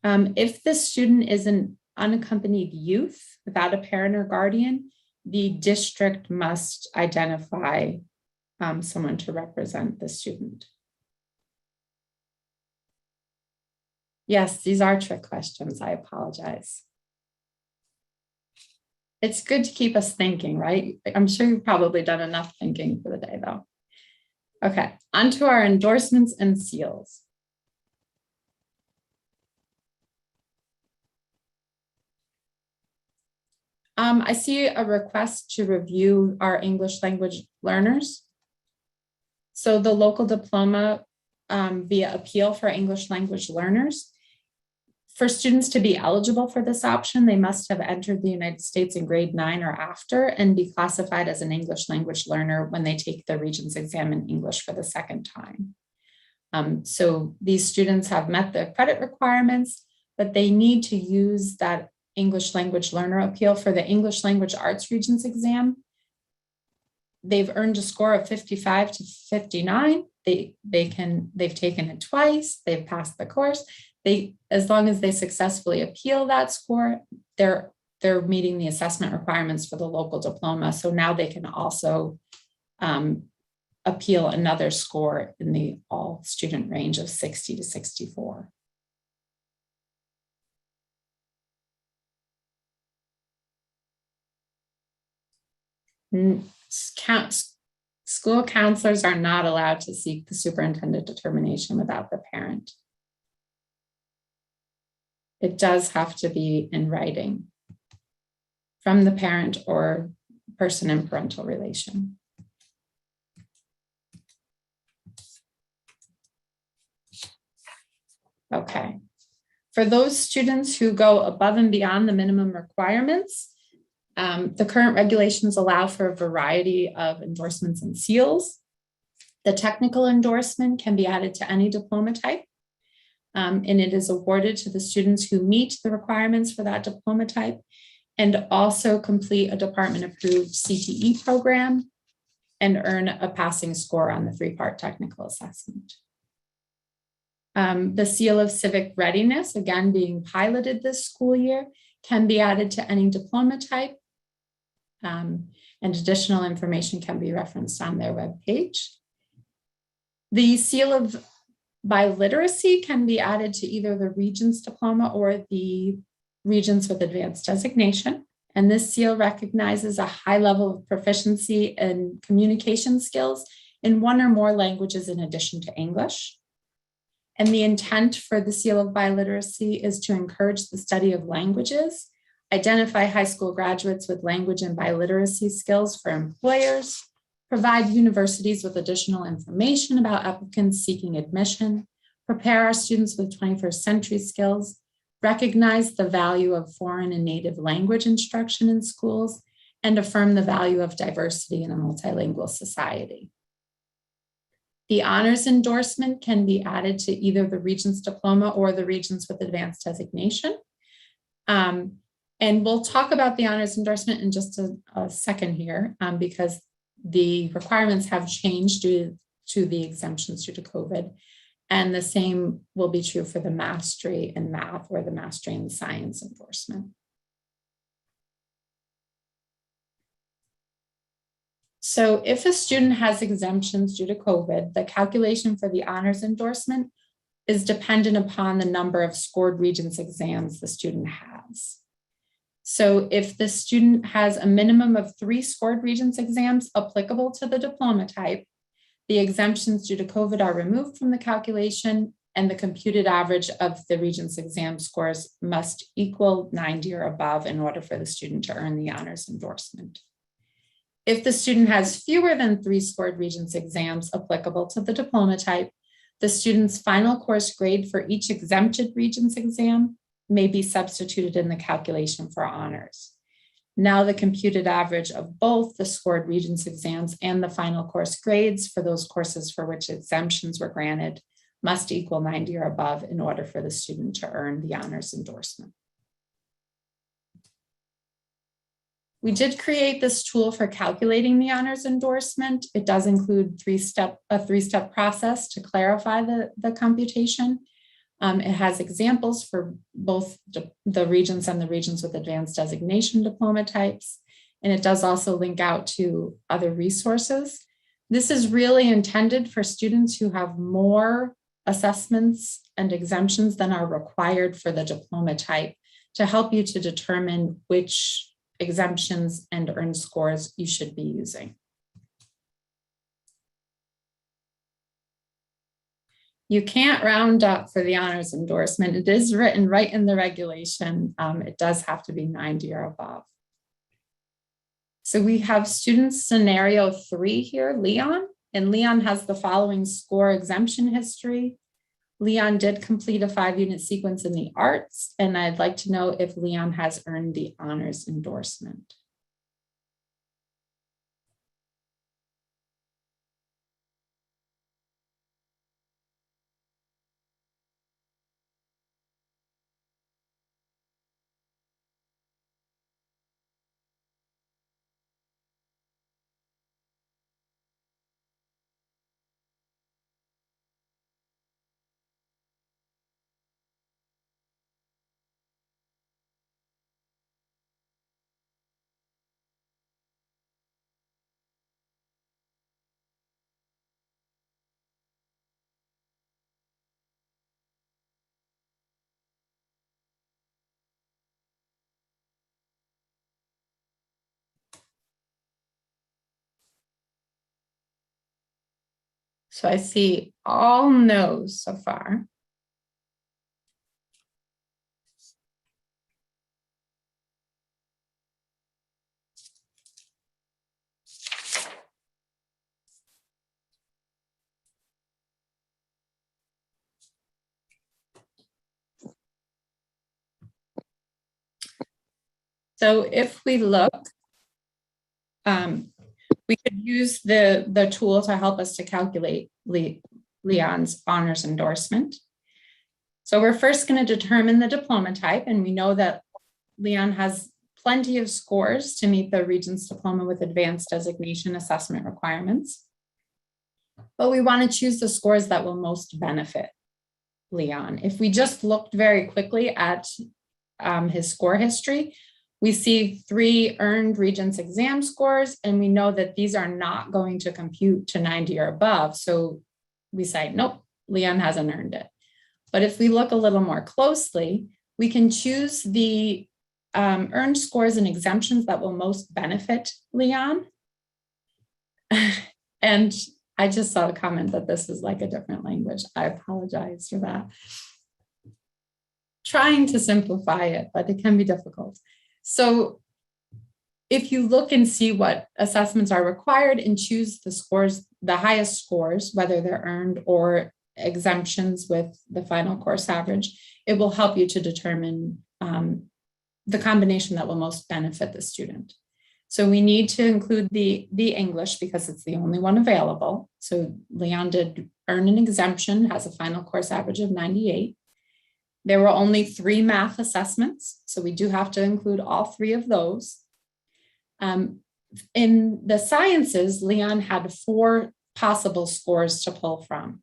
If the student is an unaccompanied youth without a parent or guardian, the district must identify someone to represent the student. Yes, these are trick questions. I apologize. It's good to keep us thinking, right? I'm sure you've probably done enough thinking for the day, though. Okay, onto our endorsements and seals. I see a request to review our English language learners. So the local diploma via appeal for English language learners. For students to be eligible for this option, they must have entered the United States in grade 9 or after and be classified as an English language learner when they take the Regents exam in English for the second time. So these students have met the credit requirements, but they need to use that English language learner appeal for the English language arts Regents exam. They've earned a score of 55 to 59. They've taken it twice. They've passed the course. As long as they successfully appeal that score, they're meeting the assessment requirements for the local diploma. So now they can also appeal another score in the all student range of 60 to 64. School counselors are not allowed to seek the superintendent determination without the parent. It does have to be in writing from the parent or person in parental relation. Okay. For those students who go above and beyond the minimum requirements, the current regulations allow for a variety of endorsements and seals. The technical endorsement can be added to any diploma type. And it is awarded to the students who meet the requirements for that diploma type and also complete a department-approved CTE program and earn a passing score on the 3-part technical assessment. The seal of civic readiness, again being piloted this school year, can be added to any diploma type, and additional information can be referenced on their webpage. The seal of biliteracy can be added to either the Regents diploma or the Regents with advanced designation. And this seal recognizes a high level of proficiency in communication skills in 1 or more languages in addition to English. And the intent for the seal of biliteracy is to encourage the study of languages, identify high school graduates with language and biliteracy skills for employers, provide universities with additional information about applicants seeking admission, prepare our students with 21st century skills, recognize the value of foreign and native language instruction in schools, and affirm the value of diversity in a multilingual society. The honors endorsement can be added to either the Regents diploma or the Regents with advanced designation. And we'll talk about the honors endorsement in just a second here, because the requirements have changed due to the exemptions due to COVID. And the same will be true for the mastery in math or the mastery in science endorsement. So if a student has exemptions due to COVID, the calculation for the honors endorsement is dependent upon the number of scored Regents exams the student has. So if the student has a minimum of 3 scored Regents exams applicable to the diploma type, the exemptions due to COVID are removed from the calculation, and the computed average of the Regents exam scores must equal 90 or above in order for the student to earn the honors endorsement. If the student has fewer than 3 scored Regents exams applicable to the diploma type, the student's final course grade for each exempted Regents exam may be substituted in the calculation for honors. Now the computed average of both the scored Regents exams and the final course grades for those courses for which exemptions were granted must equal 90 or above in order for the student to earn the honors endorsement. We did create this tool for calculating the honors endorsement. It does include a three-step process to clarify the computation. It has examples for both the regions and the regions with advanced designation diploma types. And it does also link out to other resources. This is really intended for students who have more assessments and exemptions than are required for the diploma type to help you to determine which exemptions and earned scores you should be using. You can't round up for the honors endorsement. It is written right in the regulation. It does have to be 90 or above. So we have student scenario 3 here, Leon, and Leon has the following score exemption history. Leon did complete a 5-unit sequence in the arts, and I'd like to know if Leon has earned the honors endorsement. So I see all no's so far. So if we look, we could use the tool to help us to calculate Leon's honors endorsement. So we're first going to determine the diploma type, and we know that Leon has plenty of scores to meet the Regents Diploma with Advanced Designation assessment requirements. But we want to choose the scores that will most benefit Leon. If we just looked very quickly at his score history, we see 3 earned Regents exam scores, and we know that these are not going to compute to 90 or above. So we say, nope, Leon hasn't earned it. But if we look a little more closely, we can choose the earned scores and exemptions that will most benefit Leon. And I just saw a comment that this is like a different language. I apologize for that. Trying to simplify it, but it can be difficult. So if you look and see what assessments are required and choose the scores, the highest scores, whether they're earned or exemptions with the final course average, it will help you to determine the combination that will most benefit the student. So we need to include the English because it's the only one available. So Leon did earn an exemption, has a final course average of 98. There were only 3 math assessments, so we do have to include all 3 of those. In the sciences, Leon had 4 possible scores to pull from.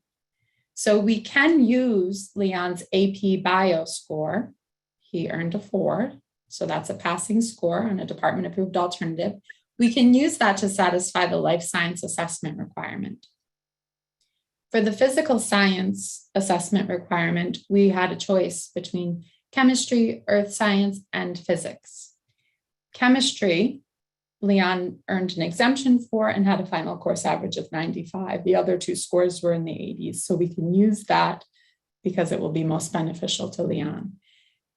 So we can use Leon's AP Bio score. He earned a 4, so that's a passing score on a department-approved alternative. We can use that to satisfy the life science assessment requirement. For the physical science assessment requirement, we had a choice between chemistry, earth science, and physics. Chemistry, Leon earned an exemption for and had a final course average of 95. The other 2 scores were in the 80s, so we can use that because it will be most beneficial to Leon.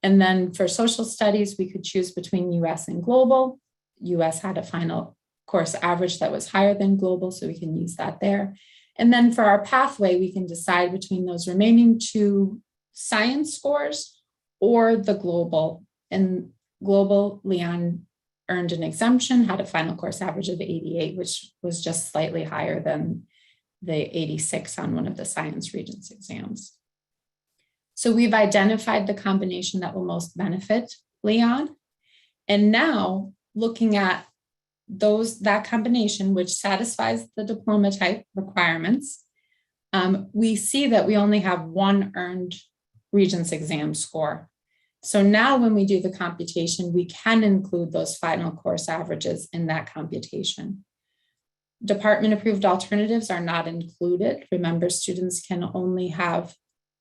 And then for social studies, we could choose between US and global. US had a final course average that was higher than global, so we can use that there. And then for our pathway, we can decide between those remaining 2 science scores or the global. And global, Leon earned an exemption, had a final course average of 88, which was just slightly higher than the 86 on one of the science Regents exams. So we've identified the combination that will most benefit Leon. And now looking at that combination, which satisfies the diploma type requirements, we see that we only have 1 earned Regents exam score. So now when we do the computation, we can include those final course averages in that computation. Department approved alternatives are not included. Remember, students can only have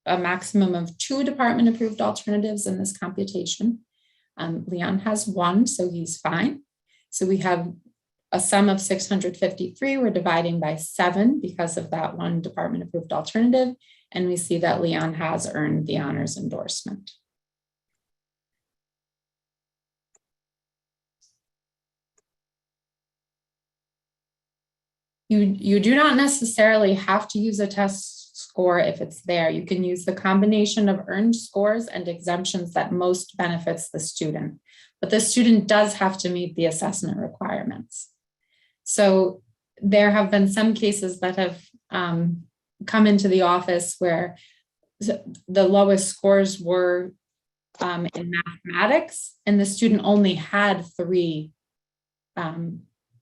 a maximum of 2 department approved alternatives in this computation. Leon has 1, so he's fine. So we have a sum of 653. We're dividing by 7 because of that 1 department approved alternative. And we see that Leon has earned the honors endorsement. You do not necessarily have to use a test score if it's there. You can use the combination of earned scores and exemptions that most benefits the student, but the student does have to meet the assessment requirements. So there have been some cases that have come into the office where the lowest scores were in mathematics, and the student only had 3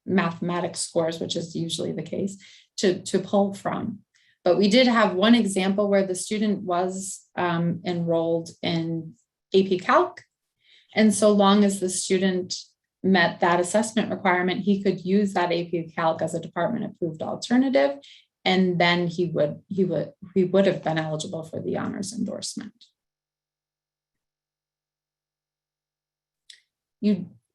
mathematics scores, which is usually the case, to pull from. But we did have one example where the student was enrolled in AP Calc. And so long as the student met that assessment requirement, he could use that AP Calc as a department approved alternative. And then he would have been eligible for the honors endorsement.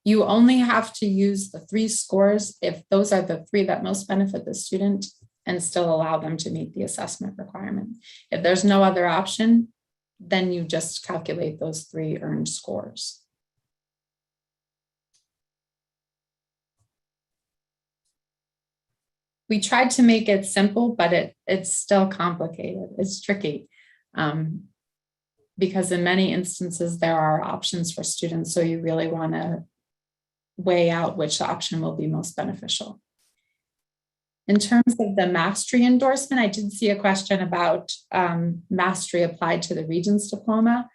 You only have to use the 3 scores if those are the 3 that most benefit the student and still allow them to meet the assessment requirement. If there's no other option, then you just calculate those 3 earned scores. We tried to make it simple, but it's still complicated. It's tricky because in many instances there are options for students. So you really want to weigh out which option will be most beneficial. In terms of the mastery endorsement, I did see a question about mastery applied to the Regents diploma.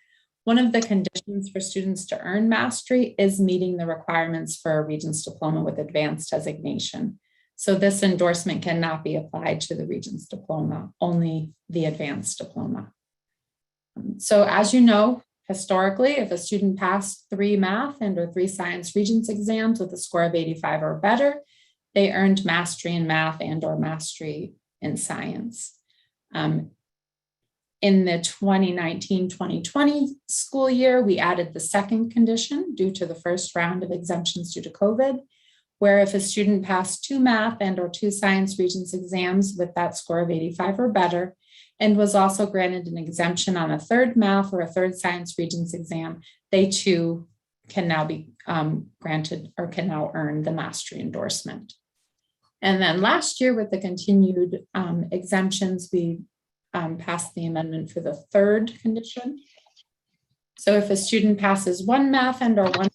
One of the conditions for students to earn mastery is meeting the requirements for a Regents diploma with advanced designation. So this endorsement cannot be applied to the Regents diploma, only the advanced diploma. So as you know, historically, if a student passed 3 math and or 3 science Regents exams with a score of 85 or better, they earned mastery in math and or mastery in science. In the 2019-2020 school year, we added the second condition due to the first round of exemptions due to COVID, where if a student passed 2 math and or 2 science Regents exams with that score of 85 or better, and was also granted an exemption on a 3rd math or a 3rd science Regents exam, they too can now be granted or can now earn the mastery endorsement. And then last year with the continued exemptions, we passed the amendment for the 3rd condition. So if a student passes 1 math and or 1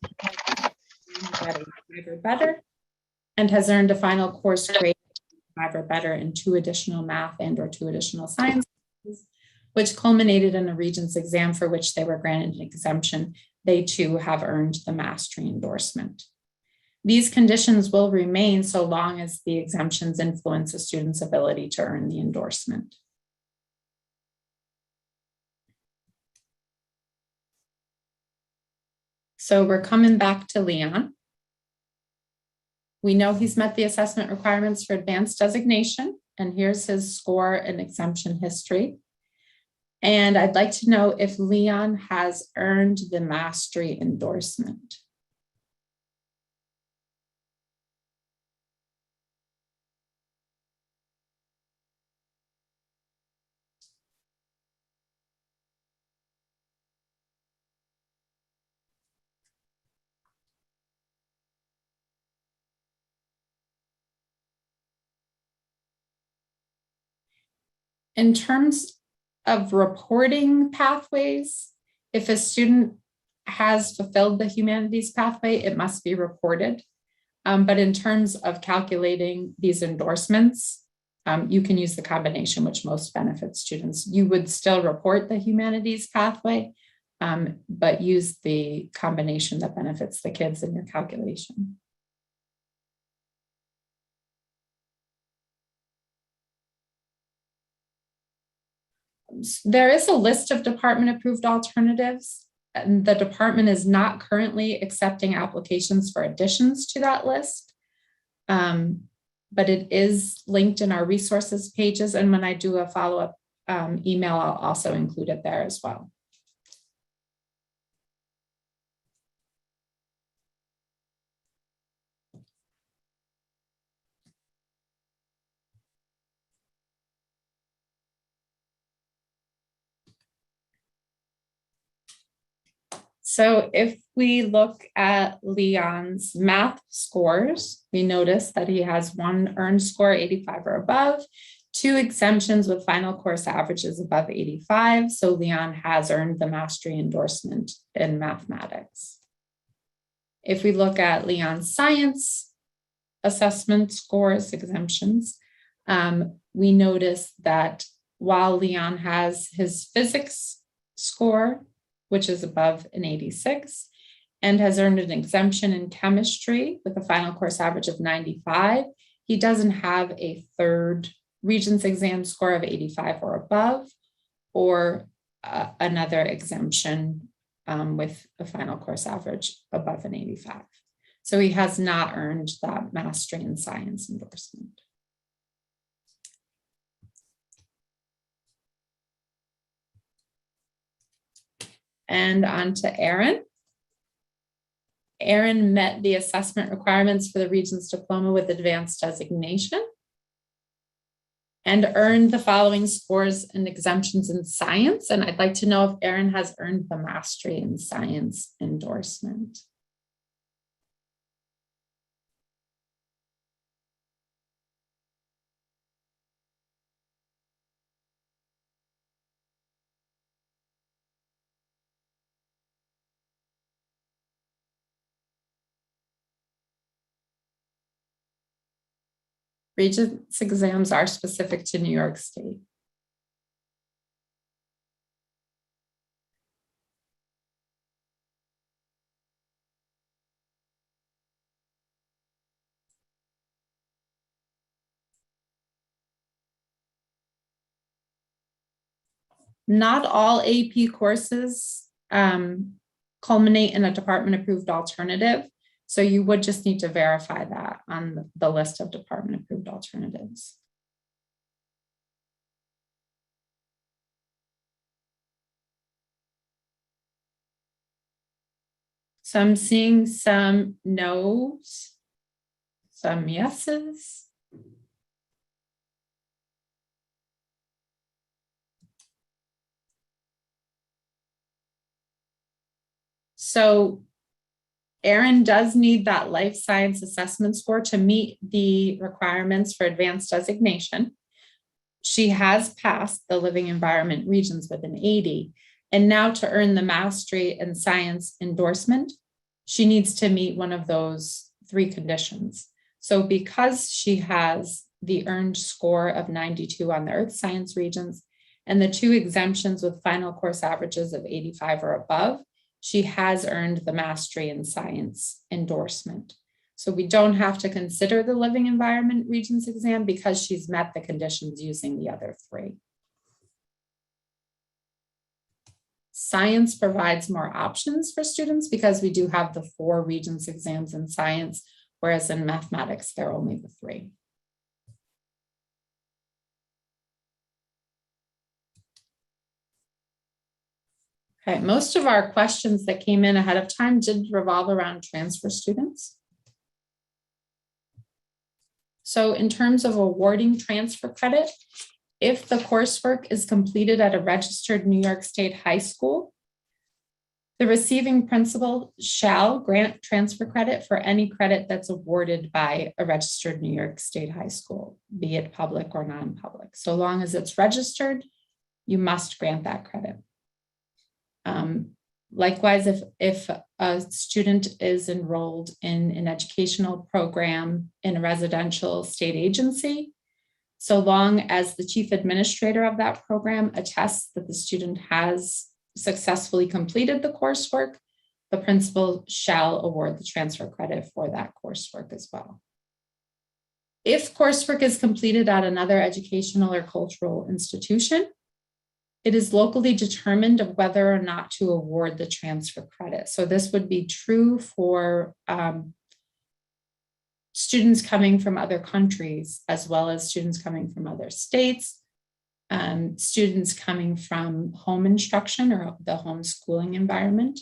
or better, and has earned a final course grade 5 or better in 2 additional math and or 2 additional science, which culminated in a Regents exam for which they were granted an exemption, they too have earned the mastery endorsement. These conditions will remain so long as the exemptions influence a student's ability to earn the endorsement. So we're coming back to Leon. We know he's met the assessment requirements for advanced designation, and here's his score and exemption history. And I'd like to know if Leon has earned the mastery endorsement. In terms of reporting pathways, if a student has fulfilled the humanities pathway, it must be reported. But in terms of calculating these endorsements, you can use the combination which most benefits students. You would still report the humanities pathway, but use the combination that benefits the kids in your calculation. There is a list of department-approved alternatives, and the department is not currently accepting applications for additions to that list. But it is linked in our resources pages, and when I do a follow-up email, I'll also include it there as well. So if we look at Leon's math scores, we notice that he has one earned score 85 or above, 2 exemptions with final course averages above 85. So Leon has earned the mastery endorsement in mathematics. If we look at Leon's science assessment scores, exemptions, we notice that while Leon has his physics score, which is above an 86, and has earned an exemption in chemistry with a final course average of 95, he doesn't have a third Regents exam score of 85 or above, or another exemption with a final course average above an 85. So he has not earned that mastery in science endorsement. And on to Aaron. Aaron met the assessment requirements for the Regents Diploma with advanced designation and earned the following scores and exemptions in science. And I'd like to know if Aaron has earned the mastery in science endorsement. Regents exams are specific to New York State. Not all AP courses culminate in a department-approved alternative. So you would just need to verify that on the list of department-approved alternatives. So I'm seeing some no's, some yeses. So Erin does need that life science assessment score to meet the requirements for advanced designation. She has passed the living environment regions with an 80. And now to earn the mastery in science endorsement, she needs to meet one of those 3 conditions. So because she has the earned score of 92 on the earth science regions and the 2 exemptions with final course averages of 85 or above, she has earned the mastery in science endorsement. So we don't have to consider the living environment regions exam because she's met the conditions using the other 3. Science provides more options for students because we do have the 4 regions exams in science, whereas in mathematics, there are only the 3. Okay, most of our questions that came in ahead of time did revolve around transfer students. So in terms of awarding transfer credit, if the coursework is completed at a registered New York State high school, the receiving principal shall grant transfer credit for any credit that's awarded by a registered New York State high school, be it public or non-public. So long as it's registered, you must grant that credit. Likewise, if a student is enrolled in an educational program in a residential state agency, so long as the chief administrator of that program attests that the student has successfully completed the coursework, the principal shall award the transfer credit for that coursework as well. If coursework is completed at another educational or cultural institution, it is locally determined of whether or not to award the transfer credit. So this would be true for students coming from other countries, as well as students coming from other states, students coming from home instruction or the homeschooling environment.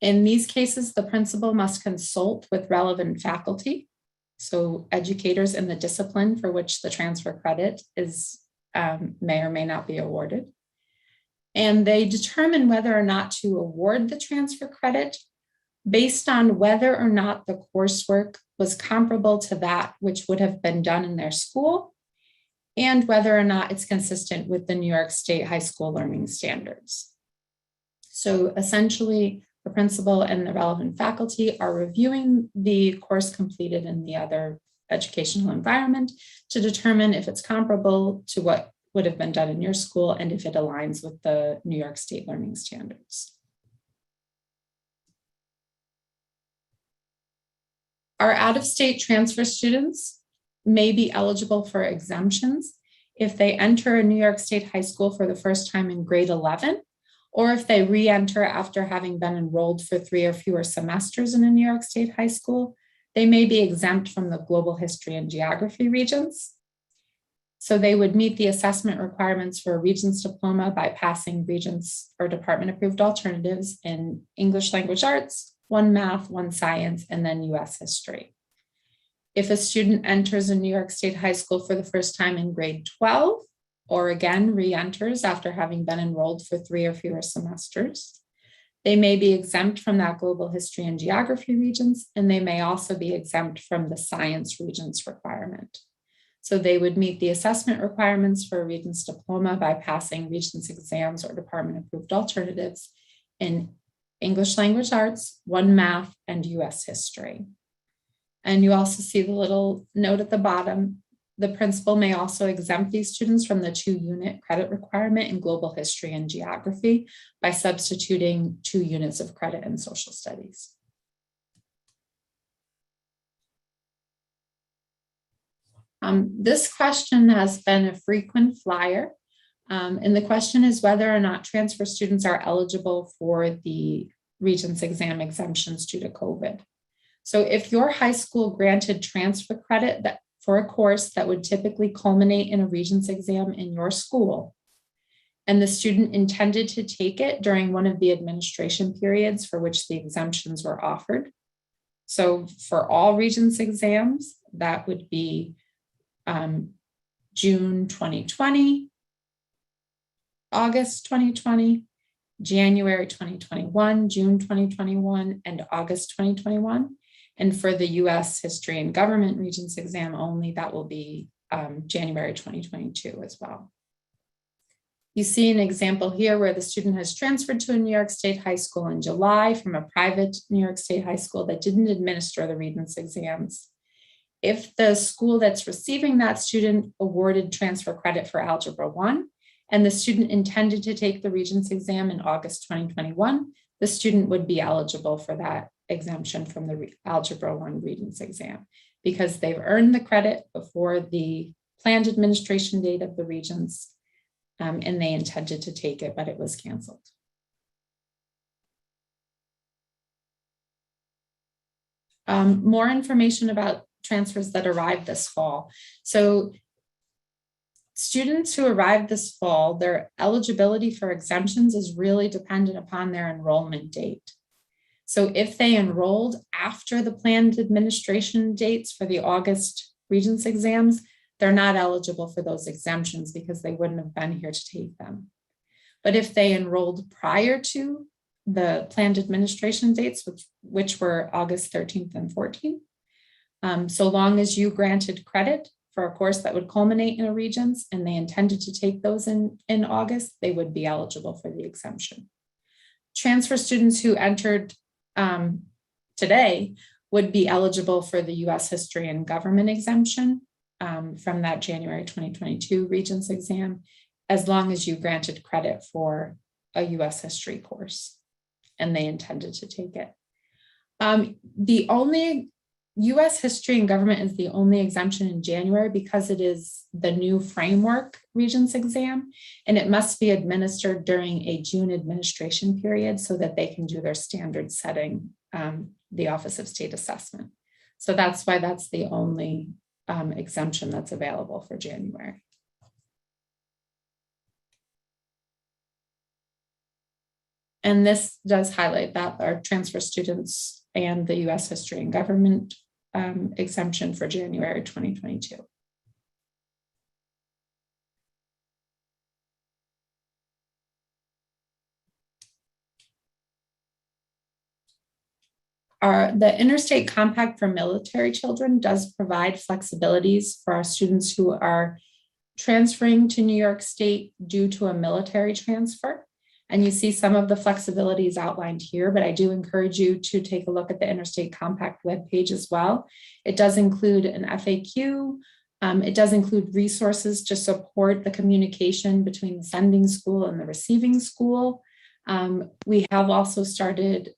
In these cases, the principal must consult with relevant faculty, so educators in the discipline for which the transfer credit is may or may not be awarded. And they determine whether or not to award the transfer credit based on whether or not the coursework was comparable to that which would have been done in their school, and whether or not it's consistent with the New York State high school learning standards. So essentially, the principal and the relevant faculty are reviewing the course completed in the other educational environment to determine if it's comparable to what would have been done in your school and if it aligns with the New York State learning standards. Our out-of-state transfer students may be eligible for exemptions if they enter a New York State high school for the first time in grade 11, or if they re-enter after having been enrolled for 3 or fewer semesters in a New York State high school. They may be exempt from the global history and geography regions. So they would meet the assessment requirements for a Regents diploma by passing Regents or department approved alternatives in English language arts, 1 math, 1 science, and then US history. If a student enters a New York State high school for the first time in grade 12, or again re-enters after having been enrolled for 3 or fewer semesters, they may be exempt from that global history and geography regions, and they may also be exempt from the science regions requirement. So they would meet the assessment requirements for a Regents diploma by passing Regents exams or department approved alternatives in English language arts, 1 math, and US history. And you also see the little note at the bottom. The principal may also exempt these students from the 2-unit credit requirement in global history and geography by substituting 2 units of credit in social studies. This question has been a frequent flyer, and the question is whether or not transfer students are eligible for the Regents exam exemptions due to COVID. So if your high school granted transfer credit for a course that would typically culminate in a Regents exam in your school, and the student intended to take it during one of the administration periods for which the exemptions were offered. So for all Regents exams, that would be June 2020, August 2020, January 2021, June 2021, and August 2021. And for the US History and Government Regents exam only, that will be January 2022 as well. You see an example here where the student has transferred to a New York State high school in July from a private New York State high school that didn't administer the Regents exams. If the school that's receiving that student awarded transfer credit for Algebra 1, and the student intended to take the Regents exam in August 2021, the student would be eligible for that exemption from the Algebra 1 Regents exam because they've earned the credit before the planned administration date of the Regents, and they intended to take it, but it was canceled. More information about transfers that arrived this fall. So students who arrived this fall, their eligibility for exemptions is really dependent upon their enrollment date. So if they enrolled after the planned administration dates for the August Regents exams, they're not eligible for those exemptions because they wouldn't have been here to take them. But if they enrolled prior to the planned administration dates, which were August 13th and 14th, so long as you granted credit for a course that would culminate in a Regents and they intended to take those in August, they would be eligible for the exemption. Transfer students who entered today would be eligible for the US History and Government exemption from that January 2022 Regents exam, as long as you granted credit for a US History course and they intended to take it. The only US history and government is the only exemption in January because it is the new framework Regents exam, and it must be administered during a June administration period so that they can do their standard setting, the Office of State Assessment. So that's why that's the only exemption that's available for January. And this does highlight that our transfer students and the US history and government exemption for January 2022. The Interstate Compact for Military Children does provide flexibilities for our students who are transferring to New York State due to a military transfer. And you see some of the flexibilities outlined here, but I do encourage you to take a look at the Interstate Compact webpage as well. It does include an FAQ. It does include resources to support the communication between the sending school and the receiving school. We have also started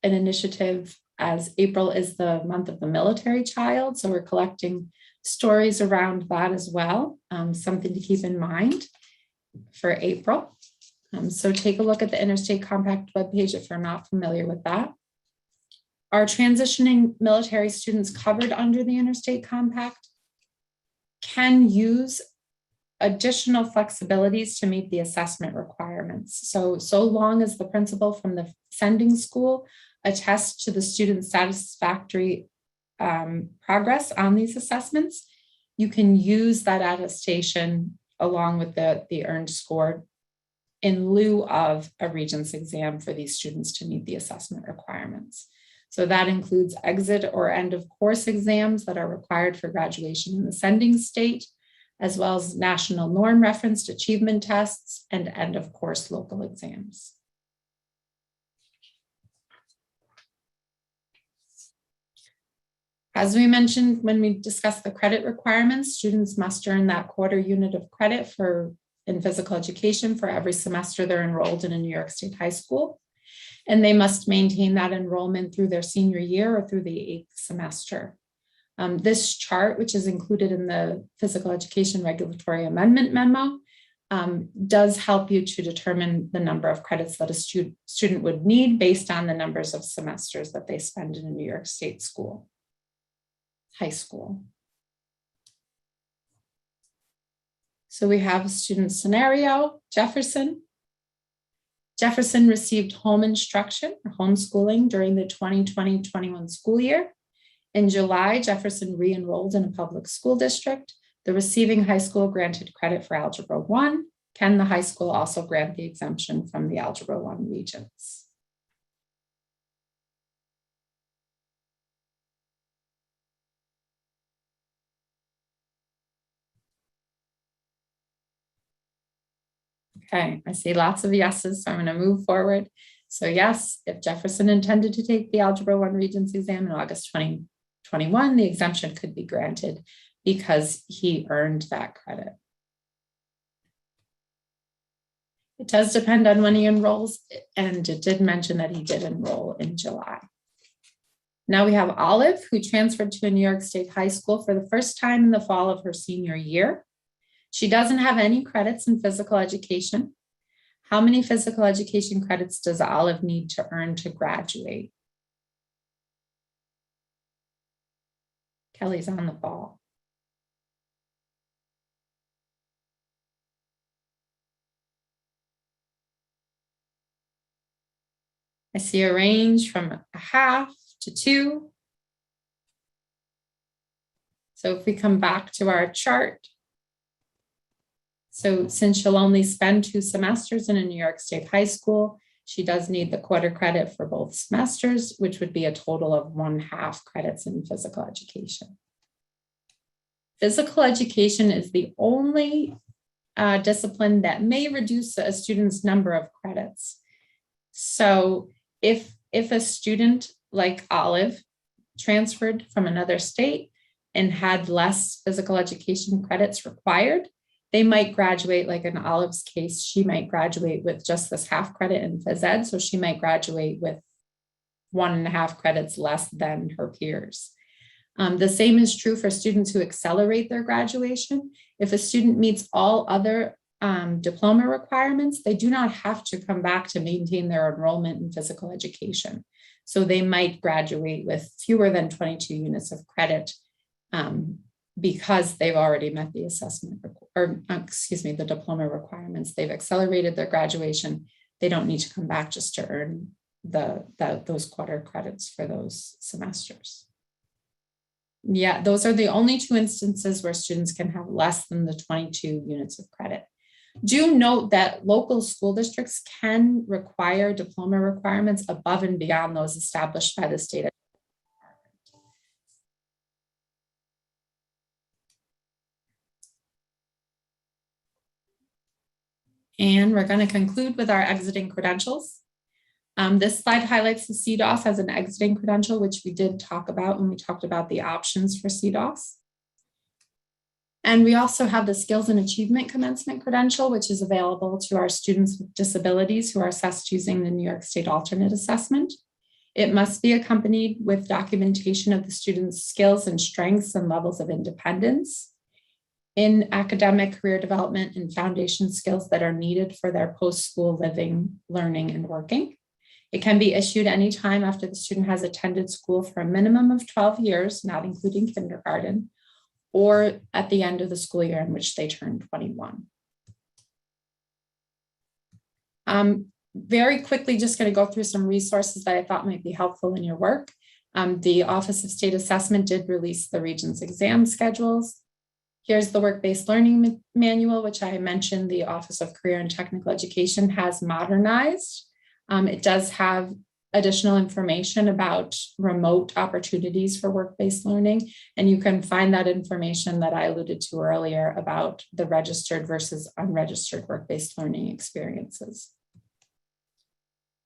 an initiative, as April is the month of the military child. So we're collecting stories around that as well. Something to keep in mind for April. So take a look at the Interstate Compact webpage if you're not familiar with that. Our transitioning military students covered under the Interstate Compact can use additional flexibilities to meet the assessment requirements. So long as the principal from the sending school attests to the student's satisfactory progress on these assessments, you can use that attestation along with the earned score in lieu of a Regents exam for these students to meet the assessment requirements. So that includes exit or end of course exams that are required for graduation in the sending state, as well as national norm referenced achievement tests and end of course local exams. As we mentioned when we discussed the credit requirements, students must earn that quarter unit of credit in physical education for every semester they're enrolled in a New York State high school. And they must maintain that enrollment through their senior year or through the 8th semester. This chart, which is included in the Physical Education Regulatory Amendment Memo, does help you to determine the number of credits that a student would need based on the numbers of semesters that they spend in a New York State school, high school. So we have a student scenario, Jefferson. Jefferson received home instruction or homeschooling during the 2020-21 school year. In July, Jefferson re-enrolled in a public school district. The receiving high school granted credit for Algebra 1. Can the high school also grant the exemption from the Algebra 1 Regents? Okay, I see lots of yeses, so I'm going to move forward. So yes, if Jefferson intended to take the Algebra 1 Regents exam in August 2021, the exemption could be granted because he earned that credit. It does depend on when he enrolls, and it did mention that he did enroll in July. Now we have Olive, who transferred to a New York State high school for the first time in the fall of her senior year. She doesn't have any credits in physical education. How many physical education credits does Olive need to earn to graduate? Kelly's on the ball. I see a range from a half to 2. So if we come back to our chart, so since she'll only spend 2 semesters in a New York State high school, she does need the quarter credit for both semesters, which would be a total of 1/2 credits in physical education. Physical education is the only discipline that may reduce a student's number of credits. So if a student like Olive transferred from another state and had less physical education credits required, they might graduate, like in Olive's case, she might graduate with just this 1/2 credit in phys ed. So she might graduate with 1.5 credits less than her peers. The same is true for students who accelerate their graduation. If a student meets all other diploma requirements, they do not have to come back to maintain their enrollment in physical education. So they might graduate with fewer than 22 units of credit because they've already met the assessment the diploma requirements. They've accelerated their graduation. They don't need to come back just to earn those quarter credits for those semesters. Yeah, those are the only two instances where students can have less than the 22 units of credit. Do note that local school districts can require diploma requirements above and beyond those established by the state. And we're going to conclude with our exiting credentials. This slide highlights the CDOS as an exiting credential, which we did talk about when we talked about the options for CDOS. And we also have the skills and achievement commencement credential, which is available to our students with disabilities who are assessed using the New York State alternate assessment. It must be accompanied with documentation of the student's skills and strengths and levels of independence in academic, career development, and foundation skills that are needed for their post-school living, learning, and working. It can be issued anytime after the student has attended school for a minimum of 12 years, not including kindergarten, or at the end of the school year in which they turn 21. Very quickly, just going to go through some resources that I thought might be helpful in your work. The Office of State Assessment did release the region's exam schedules. Here's the work-based learning manual, which I mentioned the Office of Career and Technical Education has modernized. It does have additional information about remote opportunities for work-based learning, and you can find that information that I alluded to earlier about the registered versus unregistered work-based learning experiences.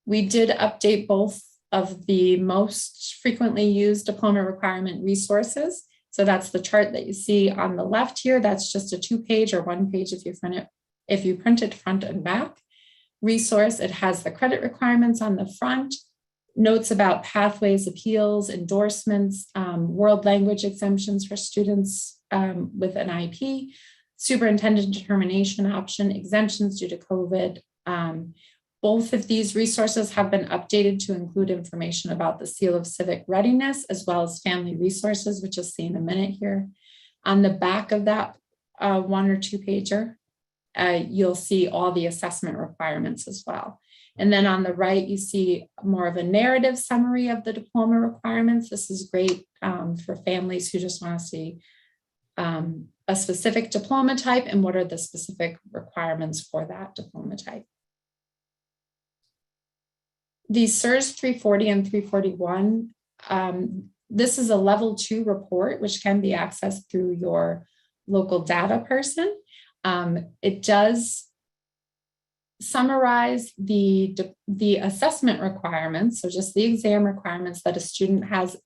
We did update both of the most frequently used diploma requirement resources. So that's the chart that you see on the left here. That's just a 2-page or 1-page if you print it front and back resource. It has the credit requirements on the front, notes about pathways, appeals, endorsements, world language exemptions for students with an IP, superintendent determination option, exemptions due to COVID. Both of these resources have been updated to include information about the seal of civic readiness, as well as family resources, which you'll see in a minute here. On the back of that 1 or 2-pager, you'll see all the assessment requirements as well. And then on the right, you see more of a narrative summary of the diploma requirements. This is great for families who just want to see a specific diploma type and what are the specific requirements for that diploma type. The SIRS 340 and 341, this is a level 2 report, which can be accessed through your local data person. It does summarize the assessment requirements, so just the exam requirements that a student has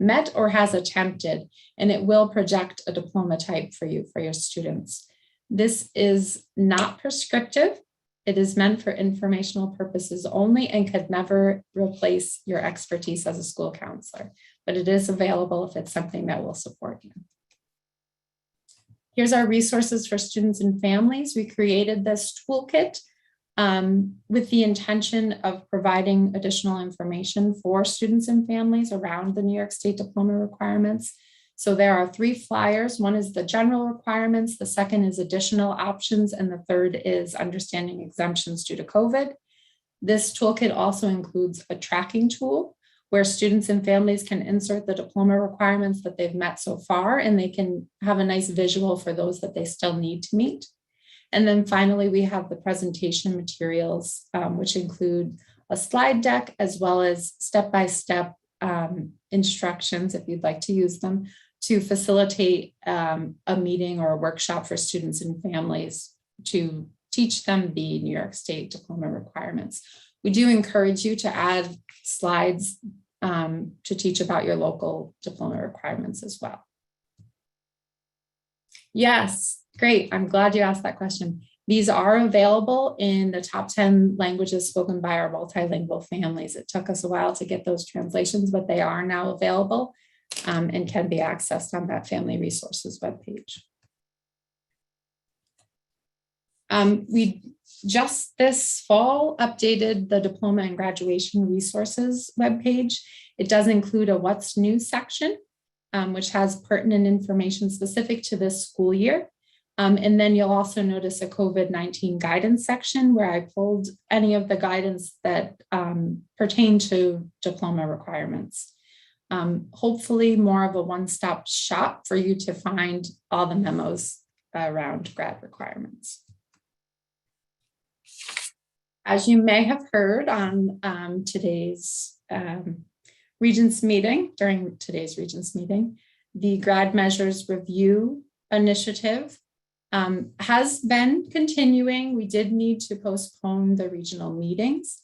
met or has attempted, and it will project a diploma type for you, for your students. This is not prescriptive. It is meant for informational purposes only and could never replace your expertise as a school counselor, but it is available if it's something that will support you. Here's our resources for students and families. We created this toolkit with the intention of providing additional information for students and families around the New York State diploma requirements. So there are 3 flyers. One is the general requirements, the second is additional options, and the third is understanding exemptions due to COVID. This toolkit also includes a tracking tool where students and families can insert the diploma requirements that they've met so far, and they can have a nice visual for those that they still need to meet. And then finally, we have the presentation materials, which include a slide deck as well as step-by-step instructions, if you'd like to use them, to facilitate a meeting or a workshop for students and families to teach them the New York State diploma requirements. We do encourage you to add slides to teach about your local diploma requirements as well. Yes, great. I'm glad you asked that question. These are available in the top 10 languages spoken by our multilingual families. It took us a while to get those translations, but they are now available. and can be accessed on that Family Resources webpage. We just this fall updated the Diploma and Graduation Resources webpage. It does include a What's New section, which has pertinent information specific to this school year. And then you'll also notice a COVID-19 guidance section where I pulled any of the guidance that pertain to diploma requirements. Hopefully more of a one-stop shop for you to find all the memos around grad requirements. As you may have heard on today's Regents meeting, during today's Regents meeting, the Grad Measures Review Initiative has been continuing. We did need to postpone the regional meetings.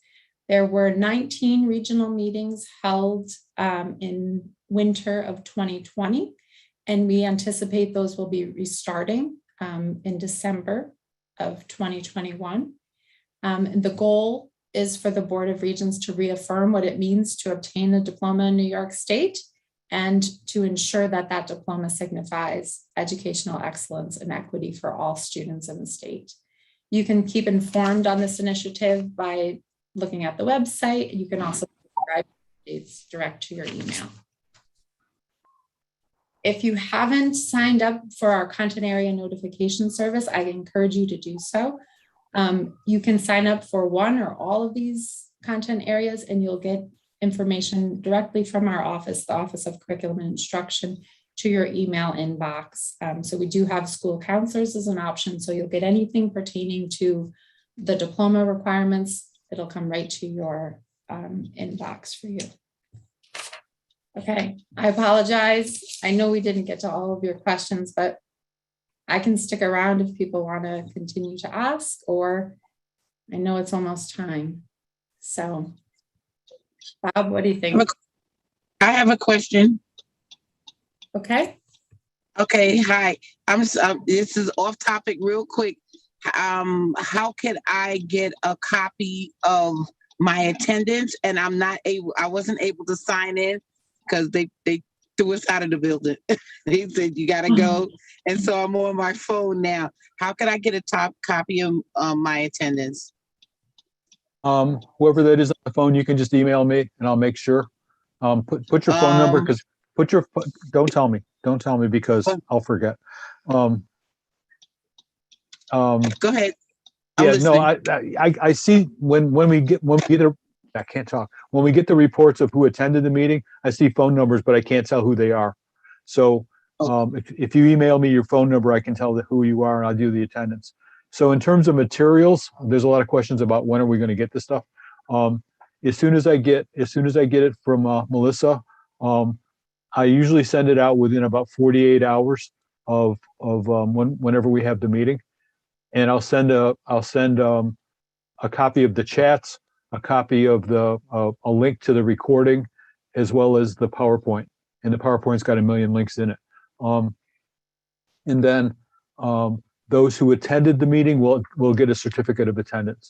There were 19 regional meetings held in winter of 2020, and we anticipate those will be restarting in December of 2021. And the goal is for the Board of Regents to reaffirm what it means to obtain a diploma in New York State and to ensure that that diploma signifies educational excellence and equity for all students in the state. You can keep informed on this initiative by looking at the website. You can also subscribe to updates direct to your email. If you haven't signed up for our content area notification service, I encourage you to do so. You can sign up for one or all of these content areas and you'll get information directly from our office, the Office of Curriculum and Instruction, to your email inbox. So we do have school counselors as an option. So you'll get anything pertaining to the diploma requirements. It'll come right to your inbox for you. Okay, I apologize. I know we didn't get to all of your questions, but I can stick around if people want to continue to ask, or I know it's almost time. So, Bob, what do you think? I have a question. Okay. Okay, hi. This is off topic real quick. How can I get a copy of my attendance? And I wasn't able to sign in because they threw us out of the building. They said, you gotta go. And so I'm on my phone now. How can I get a top copy of my attendance? Whoever that is on the phone, you can just email me and I'll make sure. Put your phone number, because don't tell me because I'll forget. Go ahead. Yeah, no, I see when we get I can't talk. When we get the reports of who attended the meeting, I see phone numbers, but I can't tell who they are. So if you email me your phone number, I can tell who you are and I'll do the attendance. So in terms of materials, there's a lot of questions about when are we going to get this stuff. As soon as I get it from Melissa, I usually send it out within about 48 hours of whenever we have the meeting, and I'll send a copy of the chats, a copy of a link to the recording, as well as the PowerPoint. And the PowerPoint's got a million links in it. And then those who attended the meeting will get a certificate of attendance.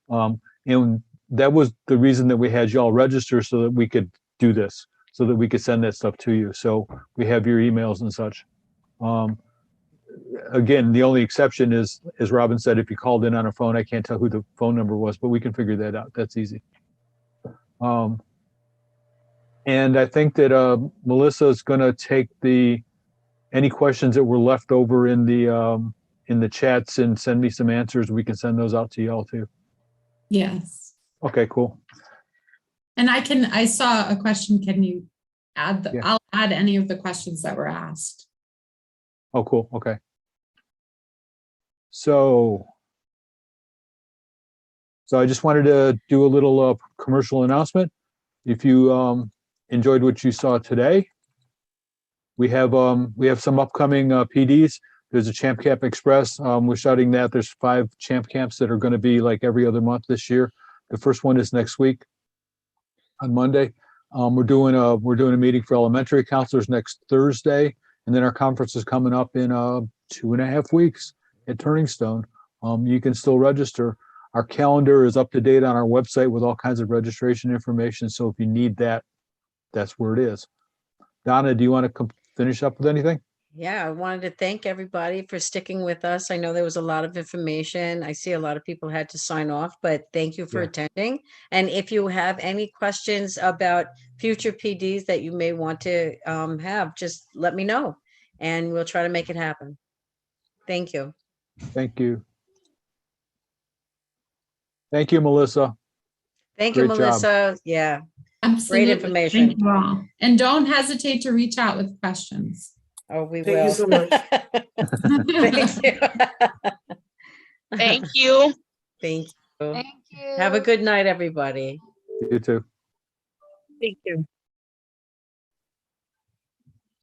And that was the reason that we had y'all register, so that we could do this, so that we could send that stuff to you. So we have your emails and such. Again, the only exception is, as Robin said, if you called in on a phone, I can't tell who the phone number was, but we can figure that out. That's easy. And I think that Melissa is going to take any questions that were left over in the chats and send me some answers. We can send those out to y'all too. Yes. Okay, cool. And I saw a question. Can you add Yeah. I'll add any of the questions that were asked. Oh, cool. Okay. So I just wanted to do a little commercial announcement. If you enjoyed what you saw today, we have some upcoming PDs. There's a Champ Camp Express. We're shouting that. There's 5 Champ Camps that are going to be like every other month this year. The first one is next week on Monday. We're doing a meeting for elementary counselors next Thursday, and then our conference is coming up in 2.5 weeks at Turning Stone. You can still register. Our calendar is up to date on our website with all kinds of registration information. So if you need that, that's where it is. Donna, do you want to finish up with anything? Yeah, I wanted to thank everybody for sticking with us. I know there was a lot of information. I see a lot of people had to sign off, but thank you for Yeah. attending. And if you have any questions about future PDs that you may want to have, just let me know and we'll try to make it happen. Thank you. Thank you. Thank you, Melissa. Thank you, Great job. Melissa. Yeah, Absolutely. information. Thank you all. And don't hesitate to reach out with questions. oh, we Thank will. you so much. Thank you. Thank you. Thank you. Thank you. Have a good night, everybody. You too. Thank you.